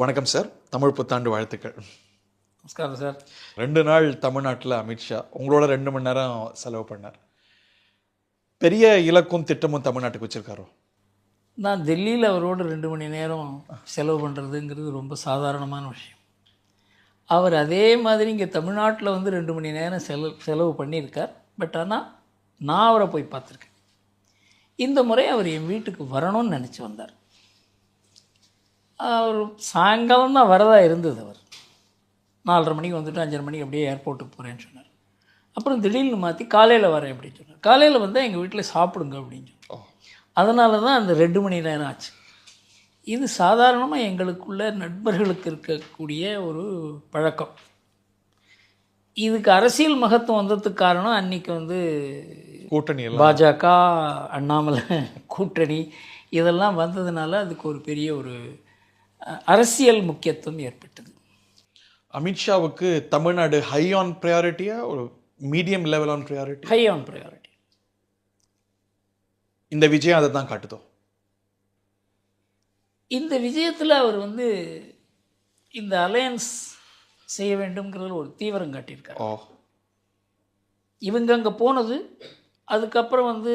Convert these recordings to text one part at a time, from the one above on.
வணக்கம் சார். தமிழ் புத்தாண்டு வாழ்த்துக்கள். நமஸ்காரம் சார். 2 நாள் தமிழ்நாட்டில் அமித்ஷா உங்களோட 2 மணி நேரம் செலவு பண்ணார். பெரிய இலக்கும் திட்டமும் தமிழ்நாட்டுக்கு வச்சுருக்காரோ? நான் டெல்லியில் அவரோடு 2 மணி நேரம் செலவு பண்ணுறதுங்கிறது ரொம்ப சாதாரணமான விஷயம். அவர் அதே மாதிரி இங்கே தமிழ்நாட்டில் வந்து 2 மணி நேரம் செலவு பண்ணியிருக்கார். பட் ஆனால் நான் அவரை போய் பார்த்துருக்கேன். இந்த முறை அவர் என் வீட்டுக்கு வரணும்னு நினச்சி வந்தார். அவர் சாயங்காலம் தான் வரதா இருந்தது. அவர் 4:30 மணிக்கு வந்துட்டு 5:30 மணிக்கு அப்படியே ஏர்போர்ட்டுக்கு போகிறேன்னு சொன்னார். அப்புறம் திடீர்னு மாற்றி காலையில் வரேன் அப்படின்னு சொன்னார். காலையில் வந்தால் எங்கள் வீட்டில் சாப்பிடுங்க அப்படின்னு சொன்னார். அதனால தான் அந்த 2 மணி நேரம் ஆச்சு. இது சாதாரணமாக எங்களுக்குள்ள நண்பர்களுக்கு இருக்கக்கூடிய ஒரு பழக்கம். இதுக்கு அரசியல் மகத்துவம் வந்ததுக்கு காரணம் அன்றைக்கி வந்து கூட்டணி பாஜக அண்ணாமலை கூட்டணி இதெல்லாம் வந்ததுனால அதுக்கு ஒரு பெரிய ஒரு அரசியல் முக்கியத்துவம் ஏற்பட்டது. அமித்ஷாவுக்கு தமிழ்நாடு ஹை ஆன் ப்ரையாரிட்டியா ஒரு medium level on priority? High on priority. இந்த விஜயம் அதை தான் காட்டுதோ? இந்த விஜயத்தில் அவர் வந்து இந்த அலையன்ஸ் செய்ய வேண்டும்ங்கிறதுல ஒரு தீவிரம் காட்டியிருக்கார். இவங்க அங்கே போனது, அதுக்கப்புறம் வந்து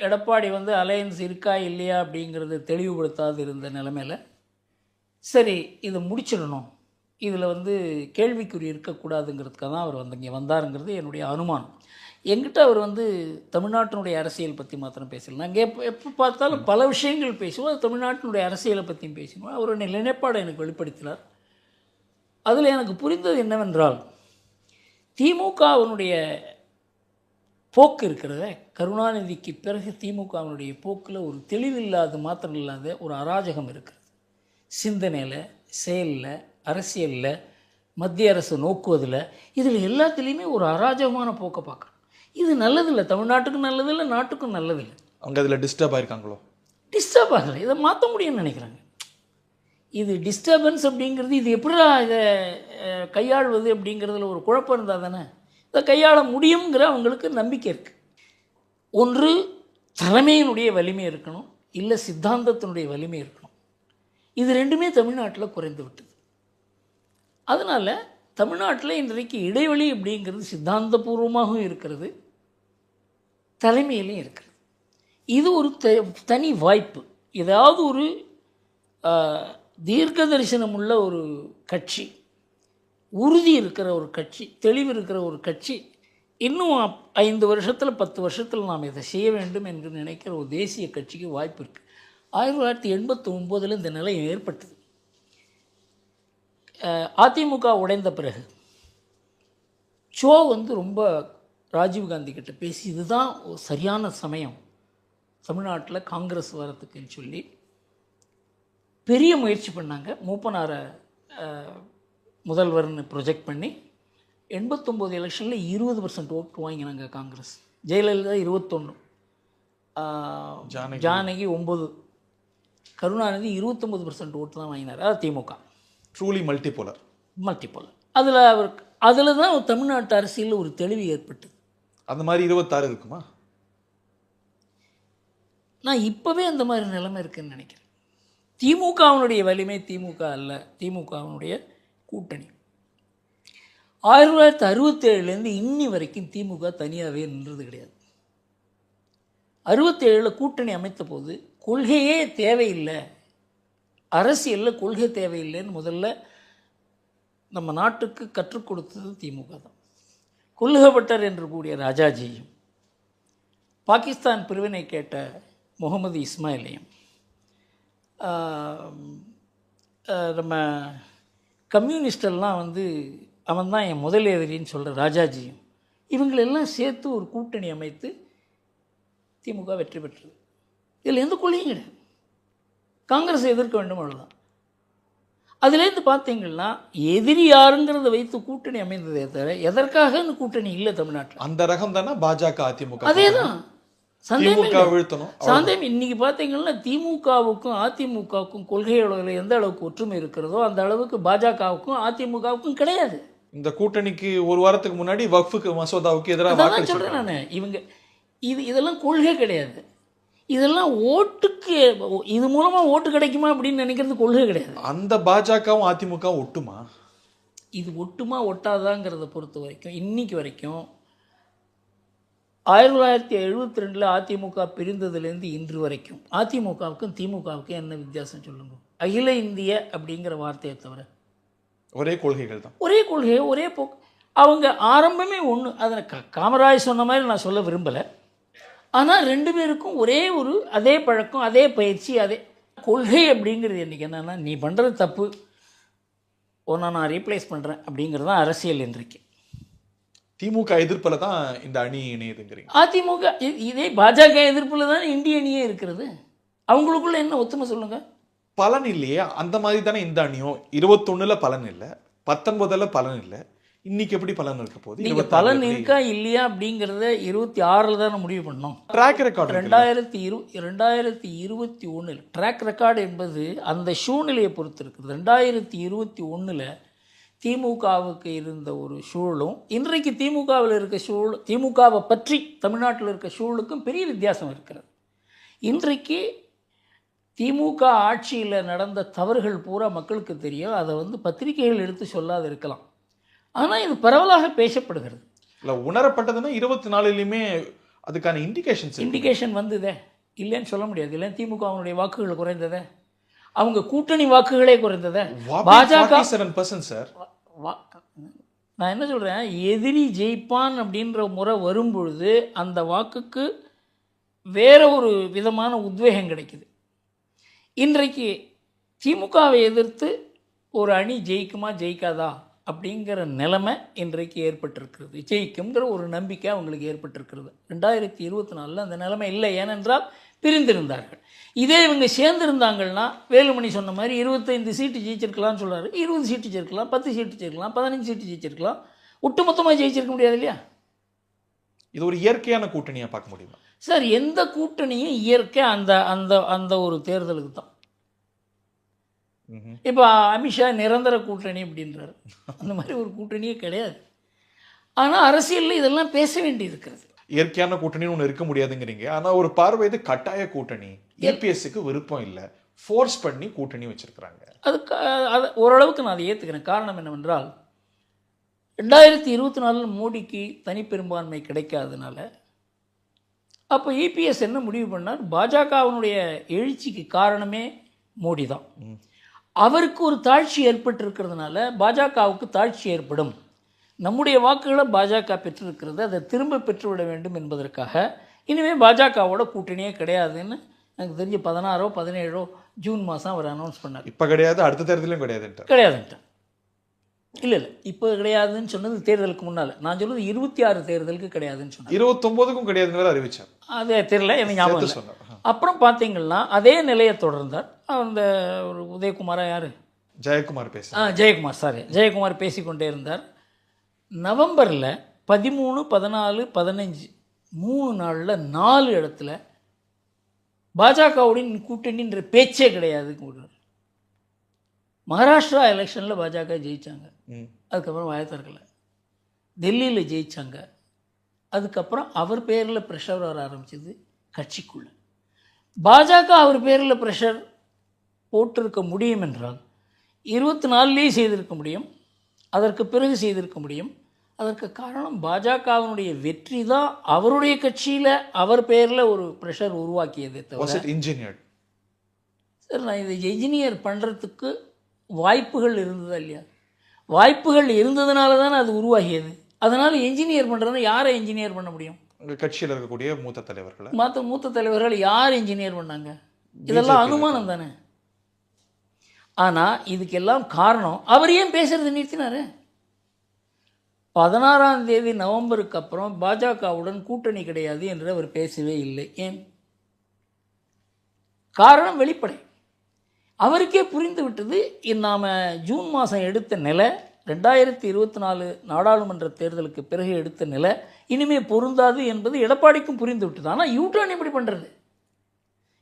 எடப்பாடி வந்து அலையன்ஸ் இருக்கா இல்லையா அப்படிங்கிறது தெளிவுபடுத்தாது இருந்த நிலைமையில் சரி இதை முடிச்சிடணும், இதில் வந்து கேள்விக்குறி இருக்கக்கூடாதுங்கிறதுக்காக தான் அவர் வந்து இங்கே வந்தாருங்கிறது என்னுடைய அனுமானம். என்கிட்ட அவர் வந்து தமிழ்நாட்டினுடைய அரசியல் பற்றி மாத்திரம் பேசல. நாங்கள் எப்போ பார்த்தாலும் பல விஷயங்கள் பேசுவோம். அது தமிழ்நாட்டினுடைய அரசியலை பற்றியும் பேசினோம். அவருடைய நிலைப்பாடை எனக்கு வெளிப்படுத்தினார். அதில் எனக்கு புரிந்தது என்னவென்றால், திமுகவினுடைய போக்கு இருக்கிறத, கருணாநிதிக்கு பிறகு திமுகவினுடைய போக்கில் ஒரு தெளிவில்லாத மாத்திரம் இல்லாத ஒரு அராஜகம் இருக்கிறது. சிந்தனையில், செயலில், அரசியலில், மத்திய அரசு நோக்குவதில், இதில் எல்லாத்துலேயுமே ஒரு அராஜகமான போக்கை பார்க்குறோம். இது நல்லதில்லை, தமிழ்நாட்டுக்கும் நல்லதில்லை, நாட்டுக்கும் நல்லதில்லை. அவங்க அதில் டிஸ்டர்ப் ஆகிருக்காங்களோ? டிஸ்டர்ப் ஆகலை, இதை மாற்ற முடியும்னு நினைக்கிறாங்க. இது டிஸ்டர்பன்ஸ் அப்படிங்கிறது, இது எப்படிடா இதை கையாள்வது அப்படிங்கிறதுல ஒரு குழப்பம் இருந்தால் தானே இதை கையாள முடியுங்கிற அவங்களுக்கு நம்பிக்கை இருக்குது. ஒன்று தலைமையினுடைய வலிமை இருக்கணும், இல்லை சித்தாந்தத்தினுடைய வலிமை இருக்கணும். இது ரெண்டுமே தமிழ்நாட்டில் குறைந்து விட்டது. அதனால் தமிழ்நாட்டில் இன்றைக்கு இடைவெளி அப்படிங்கிறது சித்தாந்தபூர்வமாகவும் இருக்கிறது, தலைமையிலையும் இருக்கிறது. இது ஒரு தனி வாய்ப்பு. ஏதாவது ஒரு தீர்க்க தரிசனம் உள்ள ஒரு கட்சி, உறுதி இருக்கிற ஒரு கட்சி, தெளிவு இருக்கிற ஒரு கட்சி, இன்னும் 5 வருஷத்தில் 10 வருஷத்தில் நாம் இதை செய்ய வேண்டும் என்று நினைக்கிற ஒரு தேசிய கட்சிக்கு வாய்ப்பு இருக்குது. 1989 இந்த நிலை ஏற்பட்டது. அதிமுக உடைந்த பிறகு சோ வந்து ரொம்ப ராஜீவ்காந்தி கிட்ட பேசி இதுதான் சரியான சமயம் தமிழ்நாட்டில் காங்கிரஸ் வரத்துக்குன்னு சொல்லி பெரிய முயற்சி பண்ணாங்க. மூப்பனாரை முதல்வர்னு ப்ரொஜெக்ட் பண்ணி 89 எலெக்ஷனில் 20% ஓட்டு வாங்கினாங்க காங்கிரஸ். ஜெயலலிதா 21, ஜானகி 9, கருணாநிதி 29% ஓட்டு தான் வாங்கினார். அது திமுக. ட்ரூலி மல்டிபோலர். அதில் தான் தமிழ்நாட்டு அரசியலில் ஒரு தெளிவு ஏற்பட்டது. அந்த மாதிரி 26 இருக்குமா? நான் இப்போவே அந்த மாதிரி நிலைமை இருக்குதுன்னு நினைக்கிறேன். திமுகவினுடைய வலிமை திமுக அல்ல, திமுகவினுடைய கூட்டணி. 1967 இன்னி வரைக்கும் திமுக தனியாகவே நின்றது கிடையாது. 67 கூட்டணி அமைத்த போது கொள்கையே தேவையில்லை, அரசியலில் கொள்கை தேவையில்லைன்னு முதல்ல நம்ம நாட்டுக்கு கற்றுக் கொடுத்தது திமுக தான். கொள்ளுகப்பட்டர் என்று கூடிய ராஜாஜியும், பாகிஸ்தான் பிரிவினை கேட்ட முகமது இஸ்மாயிலையும், நம்ம கம்யூனிஸ்டெல்லாம் வந்து அவன் தான் என் முதல் எதிரின்னு சொல்கிற ராஜாஜியும், இவங்களெல்லாம் சேர்த்து ஒரு கூட்டணி அமைத்து திமுக வெற்றி பெற்றது. இதில் எந்த கொள்கையும் கிடையாது. காங்கிரஸை எதிர்க்க வேண்டும் அவ்வளோதான். அதுலேருந்து பார்த்தீங்கன்னா எதிரி யாருங்கிறத வைத்து கூட்டணி அமைந்ததே தவிர எதற்காக இந்த கூட்டணி இல்லை தமிழ்நாட்டில். அந்த ரகம் தானே பாஜக அதிமுக. அதே தான் சந்தேகம். இன்னைக்கு பார்த்தீங்கன்னா திமுகவுக்கும் அதிமுகவுக்கும் கொள்கை அளவில் எந்த அளவுக்கு ஒற்றுமை இருக்கிறதோ அந்த அளவுக்கு பாஜகவுக்கும் அதிமுகவுக்கும் கிடையாது. இந்த கூட்டணிக்கு ஒரு வாரத்துக்கு முன்னாடி வக்ஃபுக்கு மசோதாவுக்கு எதிராக சொல்கிறேன் நான். இதெல்லாம் கொள்கை கிடையாது. இதெல்லாம் ஓட்டுக்கு, இது மூலமாக ஓட்டு கிடைக்குமா அப்படின்னு நினைக்கிறது கொள்கை கிடையாது. அந்த பாஜகவும் அதிமுகவும் ஒட்டுமா? இது ஒட்டுமா ஒட்டாதாங்கிறத பொறுத்த வரைக்கும் இன்னைக்கு வரைக்கும் 1972 அதிமுக பிரிந்ததுலேருந்து இன்று வரைக்கும் அதிமுகவுக்கும் திமுகவுக்கும் என்ன வித்தியாசம் சொல்லுங்க? அகில இந்திய அப்படிங்கிற வார்த்தையை தவிர ஒரே கொள்கைகள் தான். ஒரே கொள்கை, ஒரே போக்கு. அவங்க ஆரம்பமே ஒன்று. அதை காமராஜ் சொன்ன மாதிரி நான் சொல்ல விரும்பலை. ஆனால் ரெண்டு பேருக்கும் ஒரே ஒரு அதே பழக்கம், அதே பயிற்சி, அதே கொள்கை. அப்படிங்கிறது இன்றைக்கி என்னென்னா, நீ பண்ணுறது தப்பு, ஒன்றை நான் ரீப்ளேஸ் பண்ணுறேன் அப்படிங்கிறது தான் அரசியல் இன்றைக்கு. திமுக எதிர்ப்பில் தான் இந்த அணி இணையுதுங்கிறீங்க. அதிமுக இதே பாஜக எதிர்ப்பில் தான் இந்திய அணியே இருக்கிறது. அவங்களுக்குள்ள என்ன ஒத்துமை சொல்லுங்கள்? பலன் இல்லையே. அந்த மாதிரி தானே இந்த அணியும். 21 பலன் இல்லை, 19 பலன் இல்லை. இன்னைக்கு எப்படி பலன் இருக்க போகுது? நீங்கள் பலன் இருக்கா இல்லையா அப்படிங்கிறத 26 தானே முடிவு பண்ணோம். ட்ராக் ரெக்கார்டு 2021 ட்ராக் ரெக்கார்டு என்பது அந்த சூழ்நிலையை பொறுத்து இருக்குது. 2021 திமுகவுக்கு இருந்த ஒரு சூழலும் இன்றைக்கு திமுகவில் இருக்க சூழல், திமுகவை பற்றி தமிழ்நாட்டில் இருக்க சூழலுக்கும் பெரிய வித்தியாசம் இருக்கிறது. இன்றைக்கு திமுக ஆட்சியில் நடந்த தவறுகள் பூரா மக்களுக்கு தெரியும். அதை பத்திரிகைகள் எடுத்து சொல்லாது இருக்கலாம். ஆனால் இது பரவலாக பேசப்படுகிறது. இல்லை, உணரப்பட்டதுன்னா 24லையுமே அதுக்கான இண்டிகேஷன் வந்ததே, இல்லைன்னு சொல்ல முடியாது. இல்லை, திமுக அவனுடைய வாக்குகள் குறைந்ததே, அவங்க கூட்டணி வாக்குகளே குறைந்ததே. பாஜக 7% சார். நான் என்ன சொல்கிறேன், எதிரி ஜெயிப்பான் அப்படின்ற முறை வரும்பொழுது அந்த வாக்குக்கு வேற ஒரு விதமான உத்வேகம் கிடைக்குது. இன்றைக்கு திமுகவை எதிர்த்து ஒரு அணி ஜெயிக்குமா ஜெயிக்காதா அப்படிங்கிற நிலைமை இன்றைக்கு ஏற்பட்டிருக்கிறது. ஜெயிக்குங்கிற ஒரு நம்பிக்கை அவங்களுக்கு ஏற்பட்டிருக்கிறது. 2024 அந்த நிலைமை இல்லை. ஏனென்றால் பிரிந்திருந்தார்கள். இதே இவங்க சேர்ந்துருந்தாங்கன்னா வேலுமணி சொன்ன மாதிரி 25 சீட்டு ஜெயிச்சிருக்கலாம்னு சொல்கிறாரு. 20 சீட்டு ஜெயிச்சிருக்கலாம், 10 சீட்டு ஜெயிச்சிருக்கலாம், 15 சீட்டு ஜெயிச்சிருக்கலாம். ஒட்டுமொத்தமாக ஜெயிச்சிருக்க முடியாது இல்லையா? இது ஒரு இயற்கையான கூட்டணியாக பார்க்க முடியுமா சார்? எந்த கூட்டணியும் இயற்கை அந்த அந்த அந்த ஒரு தேர்தலுக்கு தான். இப்போ அமித்ஷா நிரந்தர கூட்டணி அப்படின்றாரு. அந்த மாதிரி ஒரு கூட்டணியே கிடையாது. ஆனால் அரசியலில் இதெல்லாம் பேச வேண்டி இருக்கிறது. இயற்கையான கூட்டணின்னு ஒன்று இருக்க முடியாதுங்கிறீங்க. ஆனால் ஒரு பார்வை இது கட்டாய கூட்டணி. EPSக்கு விருப்பம் இல்லை, ஃபோர்ஸ் பண்ணி கூட்டணி வச்சிருக்கிறாங்க. அது ஓரளவுக்கு நான் அதை ஏற்றுக்கிறேன். காரணம் என்னவென்றால் 2024 மோடிக்கு தனிப்பெரும்பான்மை கிடைக்காதனால அப்போ EPS என்ன முடிவு பண்ணார்? பாஜகவினுடைய எழுச்சிக்கு காரணமே மோடி தான். அவருக்கு ஒரு தாழ்ச்சி ஏற்பட்டிருக்கிறதுனால பாஜகவுக்கு தாழ்ச்சி ஏற்படும், நம்முடைய வாக்குகளை பாஜக பெற்றிருக்கிறது, அதை திரும்ப பெற்றுவிட வேண்டும் என்பதற்காக இனிமேல் பாஜகவோட கூட்டணியே கிடையாதுன்னு எனக்கு தெரிஞ்சு 16 17 ஜூன் மாதம் அவர் அனௌன்ஸ் பண்ணார். இப்போ கிடையாது, அடுத்த தேர்தலையும் கிடையாதுன்ட்டு. இல்லை இப்போ கிடையாதுன்னு சொன்னது தேர்தலுக்கு முன்னால். நான் சொல்லுறது 26 தேர்தலுக்கு கிடையாதுன்னு சொன்னேன். 29க்கும் கிடையாதுன்னு அறிவிச்சார். அதே தெரியல, எனக்கு ஞாபகம் இல்லை. அப்புறம் பார்த்தீங்கன்னா அதே நிலையை தொடர்ந்தார். அந்த ஒரு உதயகுமாரா யார், ஜெயக்குமார் பேசிக்கொண்டே இருந்தார். நவம்பரில் 13, 14, 15 3 நாளில் 4 இடத்துல பாஜகவுடன் கூட்டணின்ற பேச்சே கிடையாது. மகாராஷ்டிரா எலெக்ஷனில் பாஜக ஜெயித்தாங்க, அதுக்கப்புறம் வாயத்திறக்கலை. டெல்லியில் ஜெயித்தாங்க, அதுக்கப்புறம் அவர் பேரில் ப்ரெஷர் வர ஆரம்பிச்சது கட்சிக்குள்ளே. பாஜக அவர் பேரில் ப்ரெஷர் போட்டிருக்க முடியும் என்றால் 24லேயே செய்திருக்க முடியும், அதற்கு பிறகு செய்திருக்க முடியும். அதற்கு காரணம் பாஜகவினுடைய வெற்றி தான் அவருடைய கட்சியில் அவர் பேரில் ஒரு ப்ரெஷர் உருவாக்கியதே தவிர. சார், நான் இதை என்ஜினியர் பண்ணுறதுக்கு வாய்ப்புகள் இருந்ததா இல்லையா? வாய்ப்புகள் இருந்ததுனால தானே அது உருவாகியது. அதனால் என்ஜினியர் பண்ணுறதுனா யாரை என்ஜினியர் பண்ண முடியும்? உங்கள் கட்சியில் இருக்கக்கூடிய மூத்த தலைவர்கள் யார் என்ஜினியர் பண்ணாங்க? இதெல்லாம் அனுமானம் தானே. ஆனால் இதுக்கெல்லாம் காரணம் அவர் ஏன் பேசுறது நிறுத்தினார்? 16ஆம் தேதி நவம்பருக்கு அப்புறம் பாஜகவுடன் கூட்டணி கிடையாது என்று அவர் பேசவே இல்லை. ஏன்? காரணம் வெளிப்படை. அவருக்கே புரிந்து விட்டது, நாம் ஜூன் மாதம் எடுத்த நிலை, 2024 நாடாளுமன்ற தேர்தலுக்கு பிறகு எடுத்த நிலை இனிமேல் பொருந்தாது என்பது எடப்பாடிக்கும் புரிந்து விட்டது. ஆனால் யூட்டர்ன் எப்படி பண்ணுறது?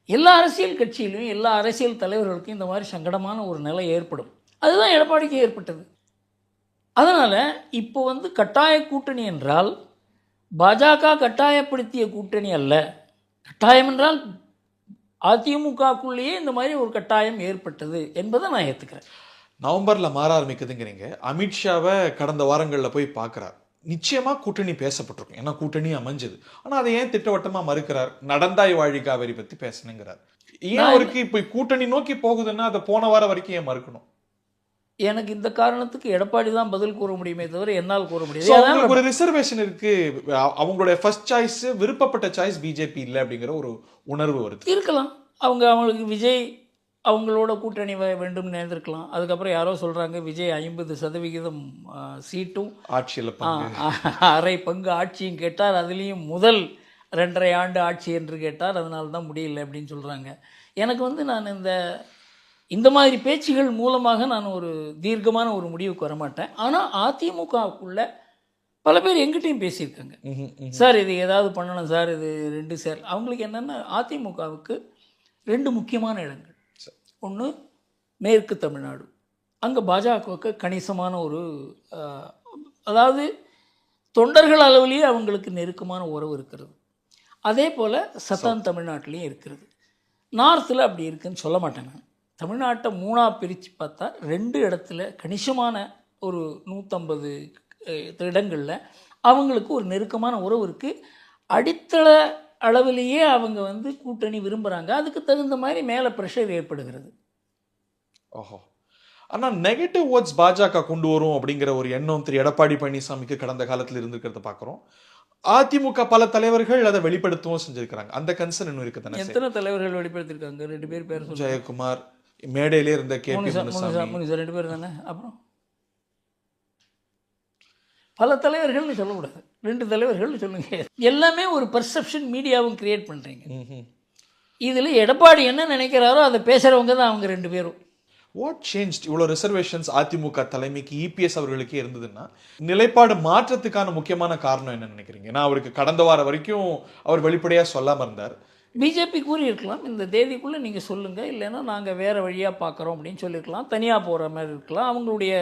எல்லா அரசியல் கட்சியிலும் எல்லா அரசியல் தலைவர்களுக்கும் இந்த மாதிரி சங்கடமான ஒரு நிலை ஏற்படும். அதுதான் எடப்பாடிக்கு ஏற்பட்டது. அதனால் இப்போ கட்டாய கூட்டணி என்றால் பாஜக கட்டாயப்படுத்திய கூட்டணி அல்ல. கட்டாயம் என்றால் அதிமுகக்குள்ளேயே இந்த மாதிரி ஒரு கட்டாயம் ஏற்பட்டது என்பதை நான் ஏற்றுக்கிறேன். நவம்பர்ல மாற ஆரம்பிக்குதுங்கிறீங்க. அமித்ஷாவை கடந்த வாரங்களில் போய் பார்க்குறார். நிச்சயமா கூட்டணி பேசப்பட்டிருக்கும், ஏன்னா கூட்டணி அமைஞ்சது. ஆனா அதை ஏன் திட்டவட்டமா மறுக்கிறார்? நடந்தாய் வாழி காவேரி பத்தி பேசணுங்கிறார். ஏன் அவருக்கு இப்போ கூட்டணி நோக்கி போகுதுன்னா அதை போன வாரம் வரைக்கும் ஏன் மறுக்கணும்? எனக்கு இந்த காரணத்துக்கு எடப்பாடி தான் பதில் கூற முடியுமே தவிர என்னால் கூற So, முடியாது. அவங்களுக்கு ஒரு ரிசர்வேஷன் இருக்கு. அவங்களுடைய ஃபர்ஸ்ட் சாய்ஸ், விருப்பப்பட்ட சாய்ஸ் பிஜேபி இல்லை அப்படிங்கிற ஒரு உணர்வு வருது. இருக்கலாம். அவங்களுக்கு விஜய் அவங்களோட கூட்டணி வேண்டும் நினைந்திருக்கலாம். அதுக்கப்புறம் யாரோ சொல்கிறாங்க விஜய் 50% சீட்டும் ஆட்சியில் அரை பங்கு ஆட்சியும் கேட்டார், அதுலேயும் முதல் 2.5 ஆண்டு ஆட்சி என்று கேட்டார், அதனால தான் முடியல அப்படின்னு சொல்கிறாங்க. எனக்கு நான் இந்த மாதிரி பேச்சுகள் மூலமாக நான் ஒரு தீர்க்கமான ஒரு முடிவுக்கு வரமாட்டேன். ஆனால் அதிமுகவுக்குள்ள பல பேர் எங்கிட்டையும் பேசியிருக்காங்க, சார் இது ஏதாவது பண்ணணும் சார், இது 2 சார். அவங்களுக்கு என்னென்னா அதிமுகவுக்கு 2 முக்கியமான இடங்கள். ஒன்று மேற்கு தமிழ்நாடு, அங்கே பாஜகவுக்கு கணிசமான ஒரு அதாவது தொண்டர்கள் அளவிலேயே அவங்களுக்கு நெருக்கமான உறவு இருக்கிறது. அதே போல் சத்தான் தமிழ்நாட்டிலையும் இருக்கிறது. நார்த்தில் அப்படி இருக்குதுன்னு சொல்ல மாட்டேன் நான். தமிழ்நாட்டை 3ஆக பிரித்து பார்த்தா 2 இடத்துல கணிசமான ஒரு 150 இடங்களில் அவங்களுக்கு ஒரு நெருக்கமான உறவு இருக்குது. அடித்தள அளவிலேயே அவங்க கூட்டணி விரும்புகிறாங்க. அதுக்கு தகுந்த மாதிரி மேலே ப்ரெஷர் ஏற்படுகிறது. ஓஹோ. ஆனால் நெகட்டிவ் வேர்ட்ஸ் பாஜக கொண்டு வரும் அப்படிங்கிற ஒரு எண்ணம் திரு எடப்பாடி பழனிசாமிக்கு கடந்த காலத்தில் இருந்திருக்கிறத பார்க்குறோம். அதிமுக பல தலைவர்கள் அதை வெளிப்படுத்தவும் செஞ்சிருக்கிறாங்க. அந்த கன்சர்ன் இன்னும் இருக்குது தானே? எத்தனை தலைவர்கள் வெளிப்படுத்திருக்காங்க? 2 பேர் பேர் சொல்லுங்க. ஜெயக்குமார், மேடையிலே இருந்த KP முனுசாமி 2 பேர் தானே. அப்புறம் பல தலைவர்கள்னு சொல்லக்கூடாது, 2 தலைவர்கள்னு சொல்லுங்க. எல்லாமே ஒரு பர்செப்ஷன் மீடியாவும் கிரியேட் பண்ணுறீங்க. இதில் எடப்பாடி என்ன நினைக்கிறாரோ அதை பேசுகிறவங்க தான் அவங்க 2 பேரும். What change? இவ்வளோ ரிசர்வேஷன்ஸ் அதிமுக தலைமைக்கு EPS அவர்களுக்கே இருந்ததுன்னா நிலைப்பாடு மாற்றத்துக்கான முக்கியமான காரணம் என்னன்னு நினைக்கிறீங்க? ஏன்னா அவருக்கு கடந்த வாரம் வரைக்கும் அவர் வெளிப்படையாக சொல்லாமல் இருந்தார். பிஜேபி கூறியிருக்கலாம், இந்த தேதிக்குள்ளே நீங்கள் சொல்லுங்கள், இல்லைன்னா நாங்கள் வேறு வழியாக பார்க்குறோம் அப்படின்னு சொல்லியிருக்கலாம். தனியாக போகிற மாதிரி இருக்கலாம். அவங்களுடைய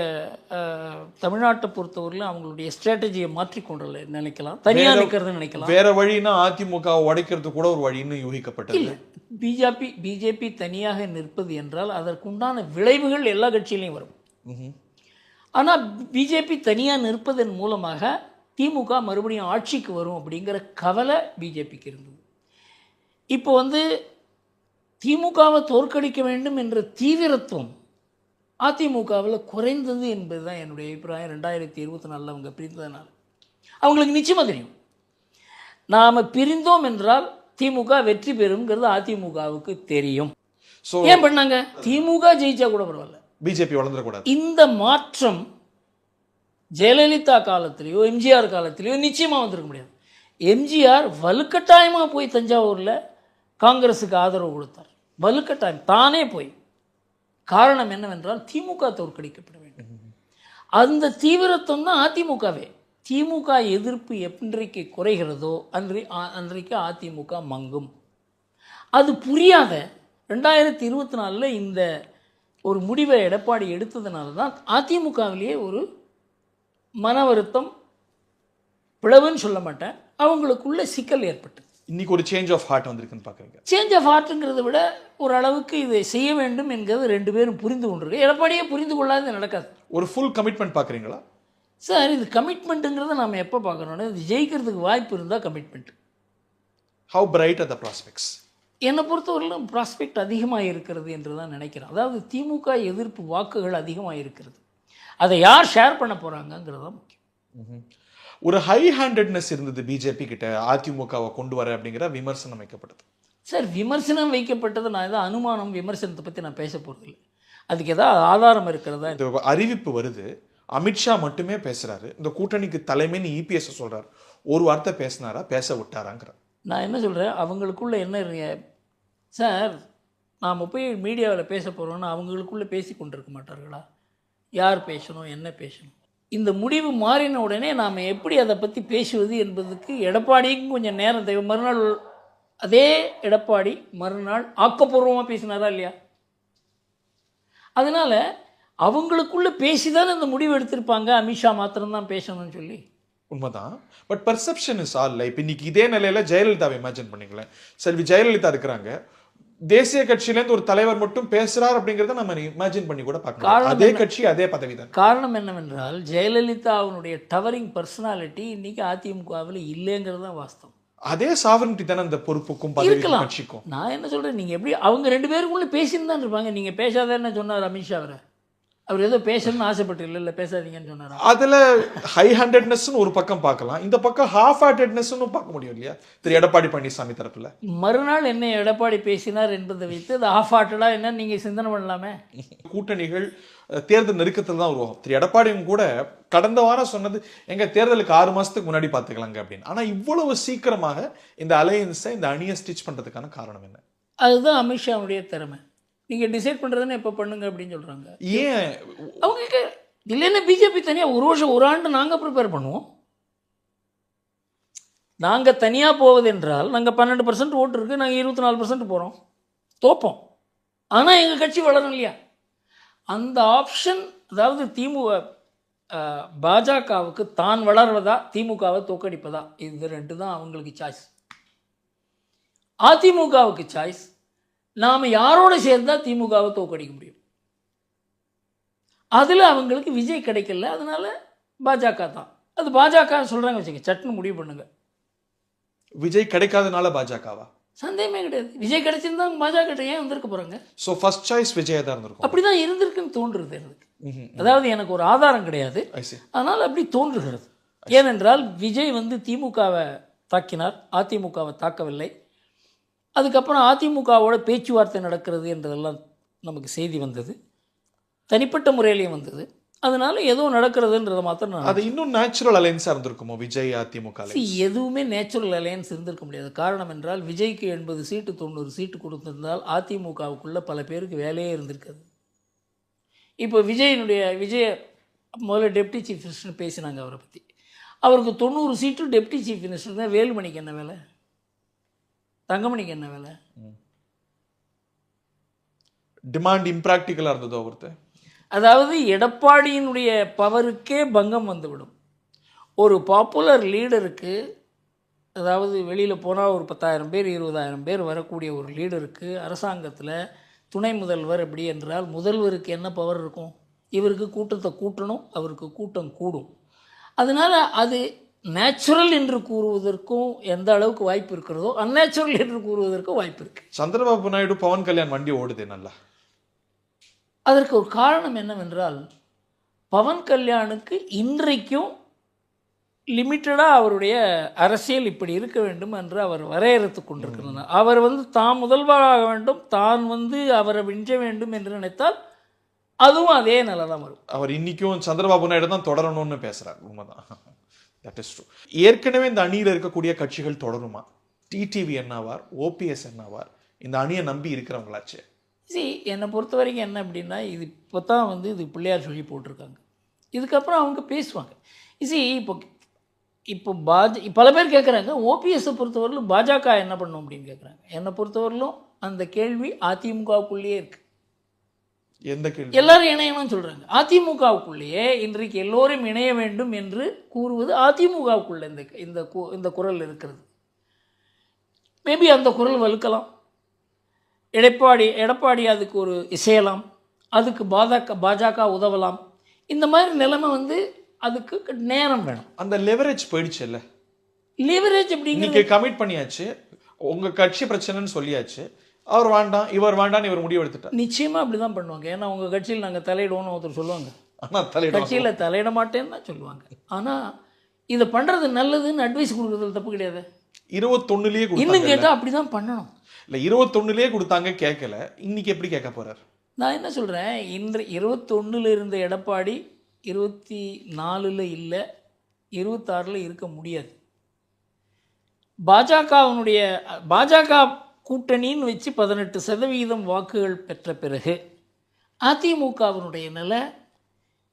தமிழ்நாட்டை பொறுத்தவரையிலும் அவங்களுடைய ஸ்ட்ராட்டஜியை மாற்றிக்கொண்டு நினைக்கலாம், தனியாக நிற்கிறது நினைக்கலாம். வேறு வழின்னா அதிமுக உடைக்கிறது கூட ஒரு வழின்னு யூகிக்கப்பட்டது. இல்லை, பிஜேபி தனியாக நிற்பது என்றால் அதற்குண்டான விளைவுகள் எல்லா கட்சியிலையும் வரும். ஆனால் பிஜேபி தனியாக நிற்பதன் மூலமாக திமுக மறுபடியும் ஆட்சிக்கு வரும் அப்படிங்கிற கவலை பிஜேபிக்கு இருந்தது. இப்போ திமுகவை தோற்கடிக்க வேண்டும் என்ற தீவிரத்துவம் அதிமுகவில் குறைந்தது என்பது தான் என்னுடைய அபிப்பிராயம். 2024 அவங்க பிரிந்ததுனால அவங்களுக்கு நிச்சயமாக தெரியும், நாம் பிரிந்தோம் என்றால் திமுக வெற்றி பெறுங்கிறது அதிமுகவுக்கு தெரியும். ஏன் பண்ணாங்க? திமுக ஜெயிச்சா கூட பரவாயில்ல, பிஜேபி வளர்ந்துடக்கூடாது. இந்த மாற்றம் ஜெயலலிதா காலத்திலேயோ எம்ஜிஆர் காலத்திலேயோ நிச்சயமாக வந்திருக்க முடியாது. எம்ஜிஆர் வலுக்கட்டாயமாக போய் தஞ்சாவூரில் காங்கிரஸுக்கு ஆதரவு கொடுத்தார், வலுக்கட்டாயம் தானே போய். காரணம் என்னவென்றால் திமுக தோற்கடிக்கப்பட வேண்டும். அந்த தீவிரத்துவம் தான் அதிமுகவே. திமுக எதிர்ப்பு என்றைக்கு குறைகிறதோ அன்றைக்கு அதிமுக மங்கும். அது புரியாத 2024 இந்த ஒரு முடிவை எடப்பாடி எடுத்ததுனால தான் அதிமுகவிலேயே ஒரு மன வருத்தம், பிளவுன்னு சொல்ல மாட்டேன், அவங்களுக்குள்ள சிக்கல் ஏற்பட்டது. இன்னைக்கு ஒரு சேஞ்ச் ஆஃப் ஹார்ட் வந்திருக்குன்னு பார்க்குறீங்க? சேஞ்ச் ஆஃப் ஹார்ட்டுங்கிறத விட ஒரு அளவுக்கு இதை செய்ய வேண்டும் என்கிறது 2 பேரும் புரிந்து கொண்டிருக்கு. எடப்பாடியே புரிந்து கொள்ளாது நடக்காது. ஒரு ஃபுல் கமிட்மெண்ட் பார்க்குறீங்களா சார்? இது கமிட்மெண்ட்டுங்கிறத நம்ம எப்போ பார்க்கணும்னா இது ஜெயிக்கிறதுக்கு வாய்ப்பு இருந்தால் commitment. How bright are the prospects? என்னை பொறுத்தவரையிலும் ப்ராஸ்பெக்ட் அதிகமாக இருக்கிறது என்று தான் நினைக்கிறேன். அதாவது திமுக எதிர்ப்பு வாக்குகள் அதிகமாக இருக்கிறது. அதை யார் ஷேர் பண்ண போகிறாங்கங்கிறது தான் முக்கியம். ஒரு ஹை ஹேண்டட்னஸ் இருந்தது பிஜேபி கிட்ட அதிமுகவை கொண்டு வர அப்படிங்கிற விமர்சனம் வைக்கப்பட்டது. சார், விமர்சனம் வைக்கப்பட்டது, நான் ஏதாவது அனுமானம் விமர்சனத்தை பற்றி நான் பேச போகிறதில்லை. அதுக்கு ஏதாவது ஆதாரம் இருக்கிறதா? இந்த அறிவிப்பு வருது, அமித்ஷா மட்டுமே பேசுகிறாரு, இந்த கூட்டணிக்கு தலைமைன்னு EPS சொல்கிறார். ஒரு வார்த்தை பேசினாரா, பேச விட்டாராங்கிறார். நான் என்ன சொல்கிறேன், அவங்களுக்குள்ள என்ன சார், நாம் போய் மீடியாவில் பேச போகிறோன்னா அவங்களுக்குள்ளே பேசி கொண்டிருக்க மாட்டார்களா? யார் பேசணும், என்ன பேசணும்? இந்த முடிவு மாறின உடனே நாம் எப்படி அதை பற்றி பேசுவது என்பதுக்கு எடப்பாடிக்கும் கொஞ்சம் நேரம் தேவை. மறுநாள் அதே எடப்பாடி மறுநாள் ஆக்கப்பூர்வமாக பேசினாரா இல்லையா? அதனால் அவங்களுக்குள்ளே பேசி தான் இந்த முடிவு எடுத்திருப்பாங்க, அமித்ஷா மாத்திரம்தான் பேசணும்னு சொல்லி. உண்மைதான். But perception is all. இப்போ இன்னைக்கு இதே நிலையில் ஜெயலலிதாவை இமேஜின் பண்ணிக்கலாம். செல்வி ஜெயலலிதா இருக்கிறாங்க, தேசிய கட்சியில இருந்து ஒரு தலைவர் மட்டும் பேசுறார் அப்படிங்கறத நம்ம இமேஜின் பண்ணி கூட பார்க்கலாம். காரணம் அதே என்ன? கட்சி அதே பதவி தான். காரணம் என்னவென்றால் ஜெயலலிதா அவனுடைய டவரிங் பர்சனாலிட்டி இன்னைக்கு அதிமுகவில் இல்லைங்கிறது தான் வாஸ்தவம். அதே சாவரனிட்டி தானே அந்த பொறுப்புக்கும் பதவிக்கும் இருக்கலாம். கட்சிக்கும். நான் என்ன சொல்றேன், நீங்க எப்படி அவங்க 2 பேருக்குள்ள பேசின்னு தான் இருப்பாங்க. நீங்க பேசாதேன்னு சொன்னார் அமித்ஷா. அவர் ஏதோ பேசணும்னு ஆசைப்பட்டு இல்லை பேசாதீங்கன்னு சொன்னார். அதுல ஹை ஹேண்டட்னஸ் ஒரு பக்கம் பார்க்கலாம், இந்த பக்கம் ஹாஃப் ஹார்ட்டட்னஸ் பார்க்க முடியும் இல்லையா திரு எடப்பாடி பழனிசாமி தரப்புல. மறுநாள் என்ன எடப்பாடி பேசினார் என்பதை வைத்து அது ஆஃப் ஹார்ட்டடா என்ன நீங்க சிந்தனை பண்ணலாமே. கூட்டணிகள் தேர்தல் நெருக்கத்தில் தான் உருவாகும். திரு எடப்பாடியும் கூட கடந்த வாரம் சொன்னது எங்க தேர்தலுக்கு 6 மாசத்துக்கு முன்னாடி பார்த்துக்கலாங்க அப்படின்னு. ஆனா இவ்வளவு சீக்கிரமாக இந்த அலையன்ஸை இந்த அணியை ஸ்டிச் பண்றதுக்கான காரணம் என்ன? அதுதான் அமித்ஷாவுடைய திறமை. நீங்கள் டிசைட் பண்ணுறதுன்னு எப்போ பண்ணுங்க அப்படின்னு சொல்கிறாங்க. ஏன் அவங்க இல்லைன்னா பிஜேபி தனியாக ஒரு ஆண்டு நாங்கள் ப்ரிப்பேர் பண்ணுவோம். நாங்கள் தனியாக போவது என்றால் நாங்கள் 12% ஓட்டு இருக்குது, நாங்கள் 24% போகிறோம், தோப்போம். ஆனால் எங்கள் கட்சி வளரும் இல்லையா? அந்த ஆப்ஷன், அதாவது பாஜகவுக்கு தான் வளர்வதா திமுகவை தோக்கடிப்பதா, இது 2 தான் அவங்களுக்கு சாய்ஸ். அதிமுகவுக்கு சாய்ஸ் நாம் யாரோட சேர்ந்தா திமுகவை தோக்கடிக்க முடியும். அதில் அவங்களுக்கு விஜய் கிடைக்கல, அதனால பாஜக தான். அது பாஜக சொல்கிறாங்க வச்சுக்க, சட்டுன்னு முடிவு பண்ணுங்க. விஜய் கிடைக்காதனால பாஜகவா? சந்தேகமே கிடையாது. விஜய் கிடைச்சிருந்தா பாஜக கிட்ட ஏன் வந்திருக்க போகிறாங்க? ஸோ ஃபர்ஸ்ட் சாய்ஸ் விஜய் தான் இருந்திருக்கும். அப்படி தான் இருந்திருக்குன்னு தோன்றுறது எனக்கு. அதாவது எனக்கு ஒரு ஆதாரம் கிடையாது, அதனால் அப்படி தோன்றுகிறது. ஏனென்றால் விஜய் திமுகவை தாக்கினார், அதிமுகவை தாக்கவில்லை. அதுக்கப்புறம் அதிமுகவோட பேச்சுவார்த்தை நடக்கிறது என்றதெல்லாம் நமக்கு செய்தி வந்தது, தனிப்பட்ட முறையிலையும் வந்தது. அதனால ஏதோ நடக்கிறதுன்றதை மாத்திரம் அது இன்னும் நேச்சுரல் அலையன்ஸாக இருந்திருக்குமோ விஜய் அதிமுக? எதுவுமே நேச்சுரல் அலையன்ஸ் இருந்திருக்க முடியாது. காரணம் என்றால் விஜய்க்கு 80 சீட்டு 90 சீட்டு கொடுத்திருந்தால் அதிமுகவுக்குள்ள பல பேருக்கு வேலையே இருந்திருக்காது. இப்போ விஜய் முதல்ல டெப்டி சீஃப் மினிஸ்டர்னு பேசினாங்க அவரை பற்றி. அவருக்கு 90 சீட்டு டெப்டி சீஃப் மினிஸ்டர் தான். வேலுமணிக்கு என்ன வேலை? தங்கமணிக்கு என்ன வேலை? டிமாண்ட் இம்ப்ராக்டிக்கலாக இருந்ததோ ஒருத்தர். அதாவது எடப்பாடியினுடைய பவருக்கே பங்கம் வந்துவிடும். ஒரு பாப்புலர் லீடருக்கு, அதாவது வெளியில் போனால் ஒரு 10,000 பேர் 20,000 பேர் வரக்கூடிய ஒரு லீடருக்கு அரசாங்கத்தில் துணை முதல்வர் எப்படி என்றால், முதல்வருக்கு என்ன பவர் இருக்கும்? இவருக்கு கூட்டத்தை கூட்டணும், அவருக்கு கூட்டம் கூடும். அதனால் அது நேச்சுரல் என்று கூறுவதற்கும் எந்த அளவுக்கு வாய்ப்பு இருக்கிறதோ அந்நேச்சுரல் என்று கூறுவதற்கும் வாய்ப்பு இருக்குது. சந்திரபாபு நாயுடு பவன் கல்யாண் வண்டி ஓடுது நல்லா. அதற்கு ஒரு காரணம் என்னவென்றால், பவன் கல்யாணுக்கு இன்றைக்கும் லிமிட்டடாக அவருடைய அரசியல் இப்படி இருக்க வேண்டும் என்று அவர் வரையறுத்து கொண்டிருக்கிறார். அவர் தான் முதல்வராக வேண்டும், தான் அவரை விஞ்ச வேண்டும் என்று நினைத்தால் அதுவும் அதே நிலை தான் வரும். அவர் இன்னைக்கும் சந்திரபாபு நாயுடு தான் தொடரணும்னு பேசுறார். உண்மைதான், தட் இஸ் ட்ரூ. ஏற்கனவே இந்த அணியில் இருக்கக்கூடிய கட்சிகள் தொடருமா? டிடிவி என்னவார், ஓபிஎஸ் என்னவார், இந்த அணியை நம்பி இருக்கிறவங்களாச்சு. என்னை பொறுத்த வரைக்கும் என்ன அப்படின்னா, இது இப்போ தான் இது பிள்ளையார் சொல்லி போட்டிருக்காங்க. இதுக்கப்புறம் அவங்க பேசுவாங்க. இப்போ பல பேர் கேட்குறாங்க, ஓபிஎஸ்ஸை பொறுத்தவரையிலும் பாஜக என்ன பண்ணும் அப்படின்னு கேட்குறாங்க. என்னை பொறுத்தவரையிலும் அந்த கேள்வி அதிமுகவுக்குள்ளேயே இருக்குது. எந்த கேள்வி? எல்லாரும் இணையணும்னு சொல்கிறாங்க. அதிமுகவுக்குள்ளேயே இன்றைக்கு எல்லோரும் இணைய வேண்டும் என்று கூறுவது அதிமுகவுக்குள்ள இந்த குரல் இருக்கிறது. மேபி அந்த குரல் வலுக்கலாம். எடப்பாடி அதுக்கு ஒரு இசையலாம், அதுக்கு பாஜக உதவலாம். இந்த மாதிரி நிலைமை அதுக்கு நேரம் வேணும். அந்த லெவரேஜ் போயிடுச்சு இல்லை? லெவரேஜ் அப்படிங்கிறது கமிட் பண்ணியாச்சு, உங்கள் கட்சி பிரச்சனைன்னு சொல்லியாச்சு, அவர் வேண்டாம் இவர் வேண்டான்னு இவர் முடிவு எடுத்துட்டார். நிச்சயமாக அப்படி தான் பண்ணுவாங்க. ஏன்னா உங்கள் கட்சியில் நாங்கள் தலையிடுவோம்னு ஒருத்தர் சொல்லுவாங்க. ஆனால் கட்சியில் தலையிட மாட்டேன்னு தான் சொல்லுவாங்க. ஆனால் இதை பண்ணுறது நல்லதுன்னு அட்வைஸ் கொடுக்குறதுல தப்பு கிடையாது. 21லேயே இன்னும் கேட்டால் அப்படி தான் பண்ணணும். இல்லை 21லேயே கொடுத்தாங்க, கேட்கல, இன்னைக்கு எப்படி கேட்க போகிறார்? நான் என்ன சொல்கிறேன், இன்று 21ல் இருந்த எடப்பாடி 24ல் இல்லை, 26ல் இருக்க முடியாது. பாஜக கூட்டணின்னு வச்சு 18% வாக்குகள் பெற்ற பிறகு அதிமுகவினுடைய நிலை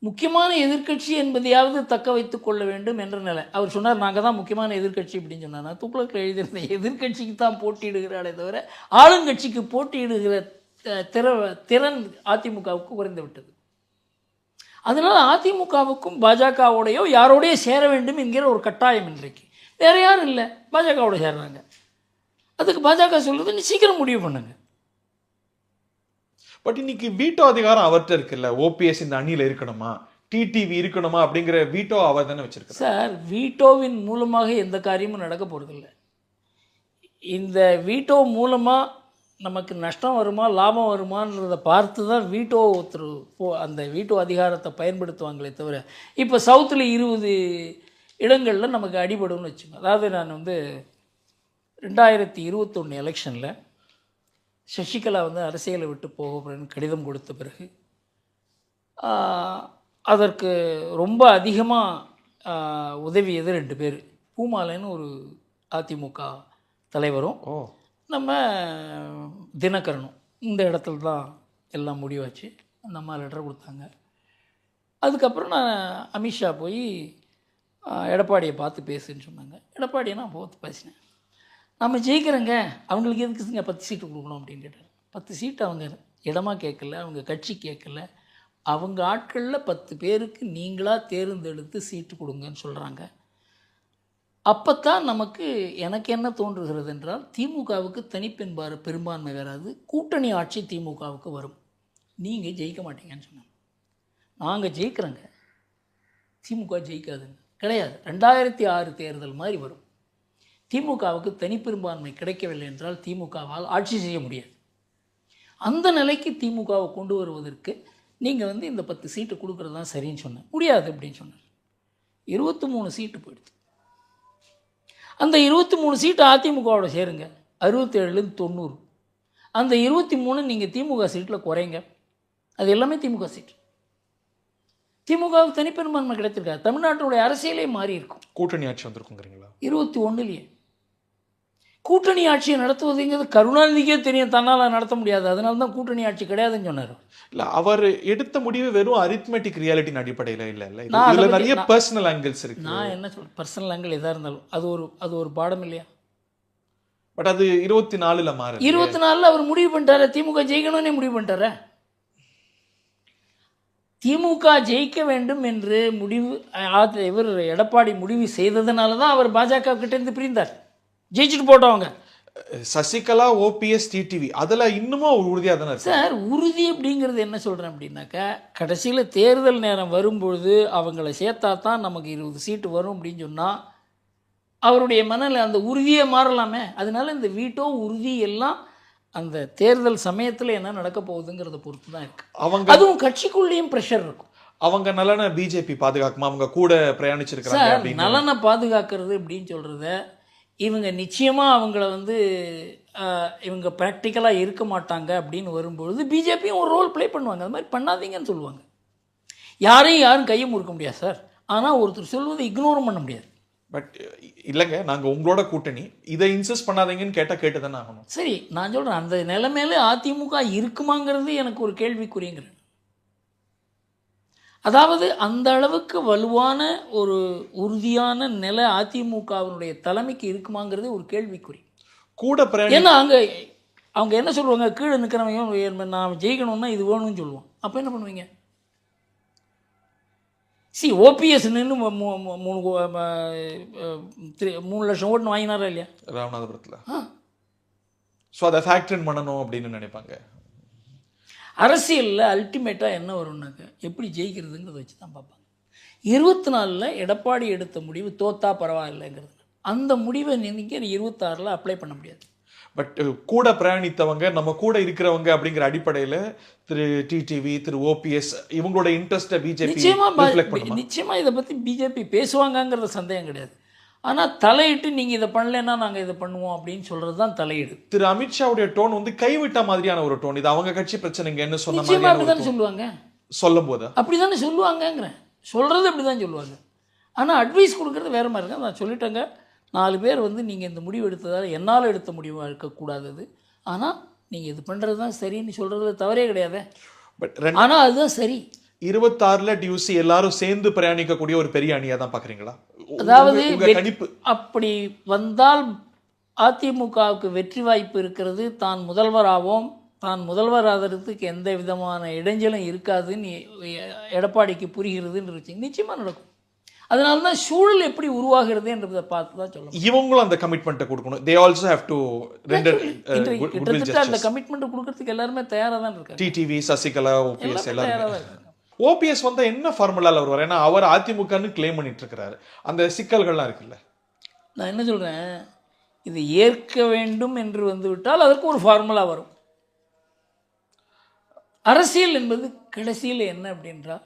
முக்கியமான எதிர்க்கட்சி என்பதையாவது தக்க வைத்துக் கொள்ள வேண்டும் என்ற நிலை. அவர் சொன்னார், நாங்கள் தான் முக்கியமான எதிர்க்கட்சி அப்படின்னு சொன்னார். நான் துக்ளக்கில் எழுதியிருந்த எதிர்க்கட்சிக்கு தான் போட்டியிடுகிறாரே தவிர ஆளுங்கட்சிக்கு போட்டியிடுகிற திறன் அதிமுகவுக்கு குறைந்து விட்டது. அதனால் அதிமுகவுக்கும் பாஜகவோடையோ யாரோடையோ சேர வேண்டும் என்கிற ஒரு கட்டாயம் இன்றைக்கு. வேறு யாரும் இல்லை, பாஜகவோட சேர்றாங்க. அதுக்கு பாஜக சொல்கிறது, நீ சீக்கிரம் முடிவு பண்ணுங்க. பட் இன்னைக்கு வீட்டோ அதிகாரம் அவர்கிட்ட இருக்குல்ல. ஓபிஎஸ் இந்த அணியில இருக்கணுமா, டிடிவி இருக்கணுமா அப்படிங்கிற வீட்டோ அவர் தானே வச்சிருக்காரு. சார், வீட்டோவின் மூலமாக எந்த காரியமும் நடக்க போகிறதில்ல. இந்த வீட்டோ மூலமாக நமக்கு நஷ்டம் வருமா லாபம் வருமானதை பார்த்து தான் வீட்டோ ஒருத்தர் அந்த வீட்டோ அதிகாரத்தை பயன்படுத்துவாங்களே தவிர, இப்போ சவுத்தில் 20 இடங்களில் நமக்கு அடிபடும்னு வச்சுக்கோங்க. அதாவது நான் 2021 எலெக்ஷனில் சசிகலா அரசியலை விட்டு போகணும்னு கடிதம் கொடுத்த பிறகு அதற்கு ரொம்ப அதிகமாக உதவியது 2 பேர். பூமாலைன்னு ஒரு அதிமுக தலைவரும், நம்ம தினகரனும். இந்த இடத்துல தான் எல்லாம் முடிவாச்சு. அந்த அம்மா லெட்டர் கொடுத்தாங்க. அதுக்கப்புறம் நான் அமித்ஷா போய் எடப்பாடியை பார்த்து பேசுன்னு சொன்னாங்க. எடப்பாடியை நான் பார்த்து பேசினேன். நம்ம ஜெயிக்கிறேங்க, அவங்களுக்கு எதுக்குங்க 10 சீட்டு கொடுக்கணும் அப்படின்னு கேட்டாங்க. 10 சீட்டு அவங்க இடமா கேட்கல, அவங்க கட்சி கேட்கல, அவங்க ஆட்களில் 10 பேருக்கு நீங்களாக தேர்ந்தெடுத்து சீட்டு கொடுங்கன்னு சொல்கிறாங்க. அப்போ தான் எனக்கு என்ன தோன்றுகிறது என்றால், திமுகவுக்கு பெரும்பான்மை வராது, கூட்டணி ஆட்சி திமுகவுக்கு வரும், நீங்கள் ஜெயிக்க மாட்டீங்கன்னு சொன்னாங்க. நாங்கள் ஜெயிக்கிறோங்க, திமுக ஜெயிக்காதுங்க. கிடையாது, 2006 தேர்தல் மாதிரி வரும். திமுகவுக்கு தனிப்பெரும்பான்மை கிடைக்கவில்லை என்றால் திமுகவால் ஆட்சி செய்ய முடியாது. அந்த நிலைக்கு திமுகவை கொண்டு வருவதற்கு நீங்கள் இந்த 10 சீட்டு கொடுக்குறது தான் சரின்னு சொன்னேன். முடியாது அப்படின்னு சொன்னார். 23 சீட்டு போயிடுது. அந்த 23 சீட்டு அதிமுகவோட சேருங்க, 67லேருந்து 90. அந்த 23 நீங்கள் திமுக சீட்டில் குறைங்க, அது எல்லாமே திமுக சீட்டு. திமுகவுக்கு தனிப்பெரும்பான்மை கிடைத்திருக்காது. தமிழ்நாட்டுடைய அரசியலே மாறி இருக்கும். கூட்டணி ஆட்சி வந்திருக்குங்கிறீங்களா? 21லேயே கூட்டணி ஆட்சியை நடத்துவதுங்கிறது கருணாநிதிக்கே தெரியும், தன்னால் நடத்த முடியாது. அதனால தான் கூட்டணி ஆட்சி கிடையாதுன்னு சொன்னார். இல்லை, அவர் எடுத்த முடிவு வெறும் அரித்மெட்டிக் ரியாலிட்டின் அடிப்படையில் இல்லை. இதில் நிறைய பர்சனல் ஆங்கிள்ஸ் இருக்கு. நான் என்ன சொல்கிறேன், பர்சனல் ஆங்கிள் எதாக இருந்தாலும் அது ஒரு பாடம் இல்லையா? பட் அது 24ல் மாறு. 24ல் அவர் முடிவு பண்ணிட்டார, திமுக ஜெயிக்கணும்னே முடிவு பண்ணிட்டார. திமுக ஜெயிக்க வேண்டும் என்று இவர் எடப்பாடி முடிவு செய்ததுனால தான் அவர் பாஜக கிட்டேருந்து பிரிந்தார். ஜெயிச்சுட்டு போட்டவங்க சசிகலா, ஓபிஎஸ், டிடிவி, அதில் இன்னமும் ஒரு உறுதியாக தானே இருக்கு சார். உறுதி அப்படிங்கிறது என்ன சொல்கிறேன் அப்படின்னாக்கா, கடைசியில் தேர்தல் நேரம் வரும்பொழுது அவங்கள சேர்த்தா தான் நமக்கு 20 சீட்டு வரும் அப்படின்னு சொன்னால் அவருடைய மனநிலை அந்த உறுதியே மாறலாமே. அதனால இந்த வீட்டோ உறுதி எல்லாம் அந்த தேர்தல் சமயத்தில் என்ன நடக்க போகுதுங்கிறத பொறுத்து தான் இருக்குது. அதுவும் கட்சிக்குள்ளேயும் ப்ரெஷர் இருக்கும். அவங்க நலனை பிஜேபி பாதுகாக்குமா? அவங்க கூட பிரயாணிச்சிருக்காங்க. நலனை பாதுகாக்கிறது அப்படின்னு சொல்கிறத இவங்க நிச்சயமாக அவங்கள இவங்க ப்ராக்டிக்கலாக இருக்க மாட்டாங்க அப்படின்னு வரும்பொழுது பிஜேபியும் ஒரு ரோல் ப்ளே பண்ணுவாங்க. அது மாதிரி பண்ணாதீங்கன்னு சொல்லுவாங்க. யாரும் கையை முறுக்க முடியாது சார். ஆனால் ஒருத்தர் சொல்வதை இக்னோரும் பண்ண முடியாது. பட் இல்லைங்க, நாங்கள் உங்களோட கூட்டணி, இதை இன்சிஸ்ட் பண்ணாதீங்கன்னு கேட்டு தானே ஆகணும். சரி, நான் சொல்கிறேன், அந்த நிலைமையில அதிமுக இருக்குமாங்கிறது எனக்கு ஒரு கேள்விக்குறிங்கிறேன். அதாவது அந்த அளவுக்கு வலுவான ஒரு உறுதியான நிலை அதிமுகவினுடைய தலைமைக்கு இருக்குமாங்கிறது ஒரு கேள்விக்குறி. கூட ஏன்னா அவங்க என்ன சொல்லுவாங்க, கீழே நிற்கிறவங்க நான் ஜெயிக்கணும்னா இது வேணும்னு சொல்லுவோம். அப்போ என்ன பண்ணுவீங்க? ஓபிஎஸ் நின்று 3 லட்சம் ஓட்டு வாங்கினாரா இல்லையா ராமநாதபுரத்தில்? ஸோ அதை ஃபேக்டர் பண்ணணும் அப்படின்னு நினைப்பாங்க. அரசியலில் அல்டிமேட்டாக என்ன வரும்னாக்க எப்படி ஜெயிக்கிறதுங்கிறத வச்சு தான் பார்ப்பாங்க. 24ல் எடப்பாடி எடுத்த முடிவு தோத்தா பரவாயில்லைங்கிறது. அந்த முடிவை நீங்கள் 26ல் அப்ளை பண்ண முடியாது. பட் கூட பிரயாணித்தவங்க, நம்ம கூட இருக்கிறவங்க அப்படிங்கிற அடிப்படையில் திரு டிடிவி, திரு ஓபிஎஸ் இவங்களோட இன்ட்ரெஸ்ட்டை பிஜேபி நிச்சயமாக இதை பற்றி பிஜேபி பேசுவாங்கங்கிறது சந்தேகம் கிடையாது. ஆனால் தலையிட்டு நீங்கள் இதை பண்ணலைன்னா நாங்கள் இதை பண்ணுவோம் அப்படின்னு சொல்கிறது தான் தலையீடு. திரு அமித்ஷாவுடைய டோன் கைவிட்ட மாதிரியான ஒரு டோன். இது அவங்க கட்சி பிரச்சனைங்க என்ன சொன்ன நிச்சயமாக அப்படி தானே சொல்லுவாங்க. சொல்லும் போது அப்படி தானே சொல்லுவாங்கங்கிறேன். சொல்கிறது அப்படி தான் சொல்லுவாங்க. ஆனால் அட்வைஸ் கொடுக்குறது வேறு மாதிரி இருக்கு. நான் சொல்லிட்டேங்க, 4 பேர் நீங்கள் இந்த முடிவு எடுத்ததால் என்னால் எடுத்த முடிவாக இருக்கக்கூடாது. ஆனால் நீங்கள் இது பண்ணுறது தான் சரின்னு சொல்கிறது தவறே கிடையாது. பட் ஆனால் அதுதான் சரி. 26ல் டியூசி எல்லாரும் சேர்ந்து பிரயாணிக்கக்கூடிய ஒரு பெரிய அணியாக தான் பார்க்குறீங்களா? அதாவது அப்படி வந்தால் அதிமுகவுக்கு வெற்றி வாய்ப்பு இருக்கிறது. தான் முதல்வராகவும் தான் முதல்வராகிறதுக்கு எந்த விதமான இடைஞ்சலும் இருக்காதுன்னு எடப்பாடிக்கு புரிகிறதுன்னு இருந்துச்சு. நிச்சயமாக நடக்கும். அதனால தான் சூழல் எப்படி உருவாகிறதுன்றதை பார்த்து தான் சொல்லணும். இவங்களும் அந்த கமிட்மெண்ட்டை கொடுக்கணும். They also have to render இன்றைக்கு கிட்டத்தட்ட அந்த கமிட்மெண்ட் கொடுக்கறதுக்கு எல்லாருமே தயாராக தான் இருக்காங்க. டிடிவி, சசிகலா, ஓபிஎஸ் தயாராக எல்லாரும். தான் இருக்காங்க. ஓபிஎஸ் வந்தா என்ன ஃபார்முலால வருவார்? ஏன்னா அவர் அதிமுகன்னு கிளைம் பண்ணிட்டு இருக்கிறாரு. அந்த சிக்கல்கள்லாம் இருக்குல்ல. நான் என்ன சொல்றேன், இது ஏற்க வேண்டும் என்று வந்து விட்டால் அதற்கு ஒரு ஃபார்முலா வரும். அரசியல் என்பது கடைசியில் என்ன அப்படின்றா,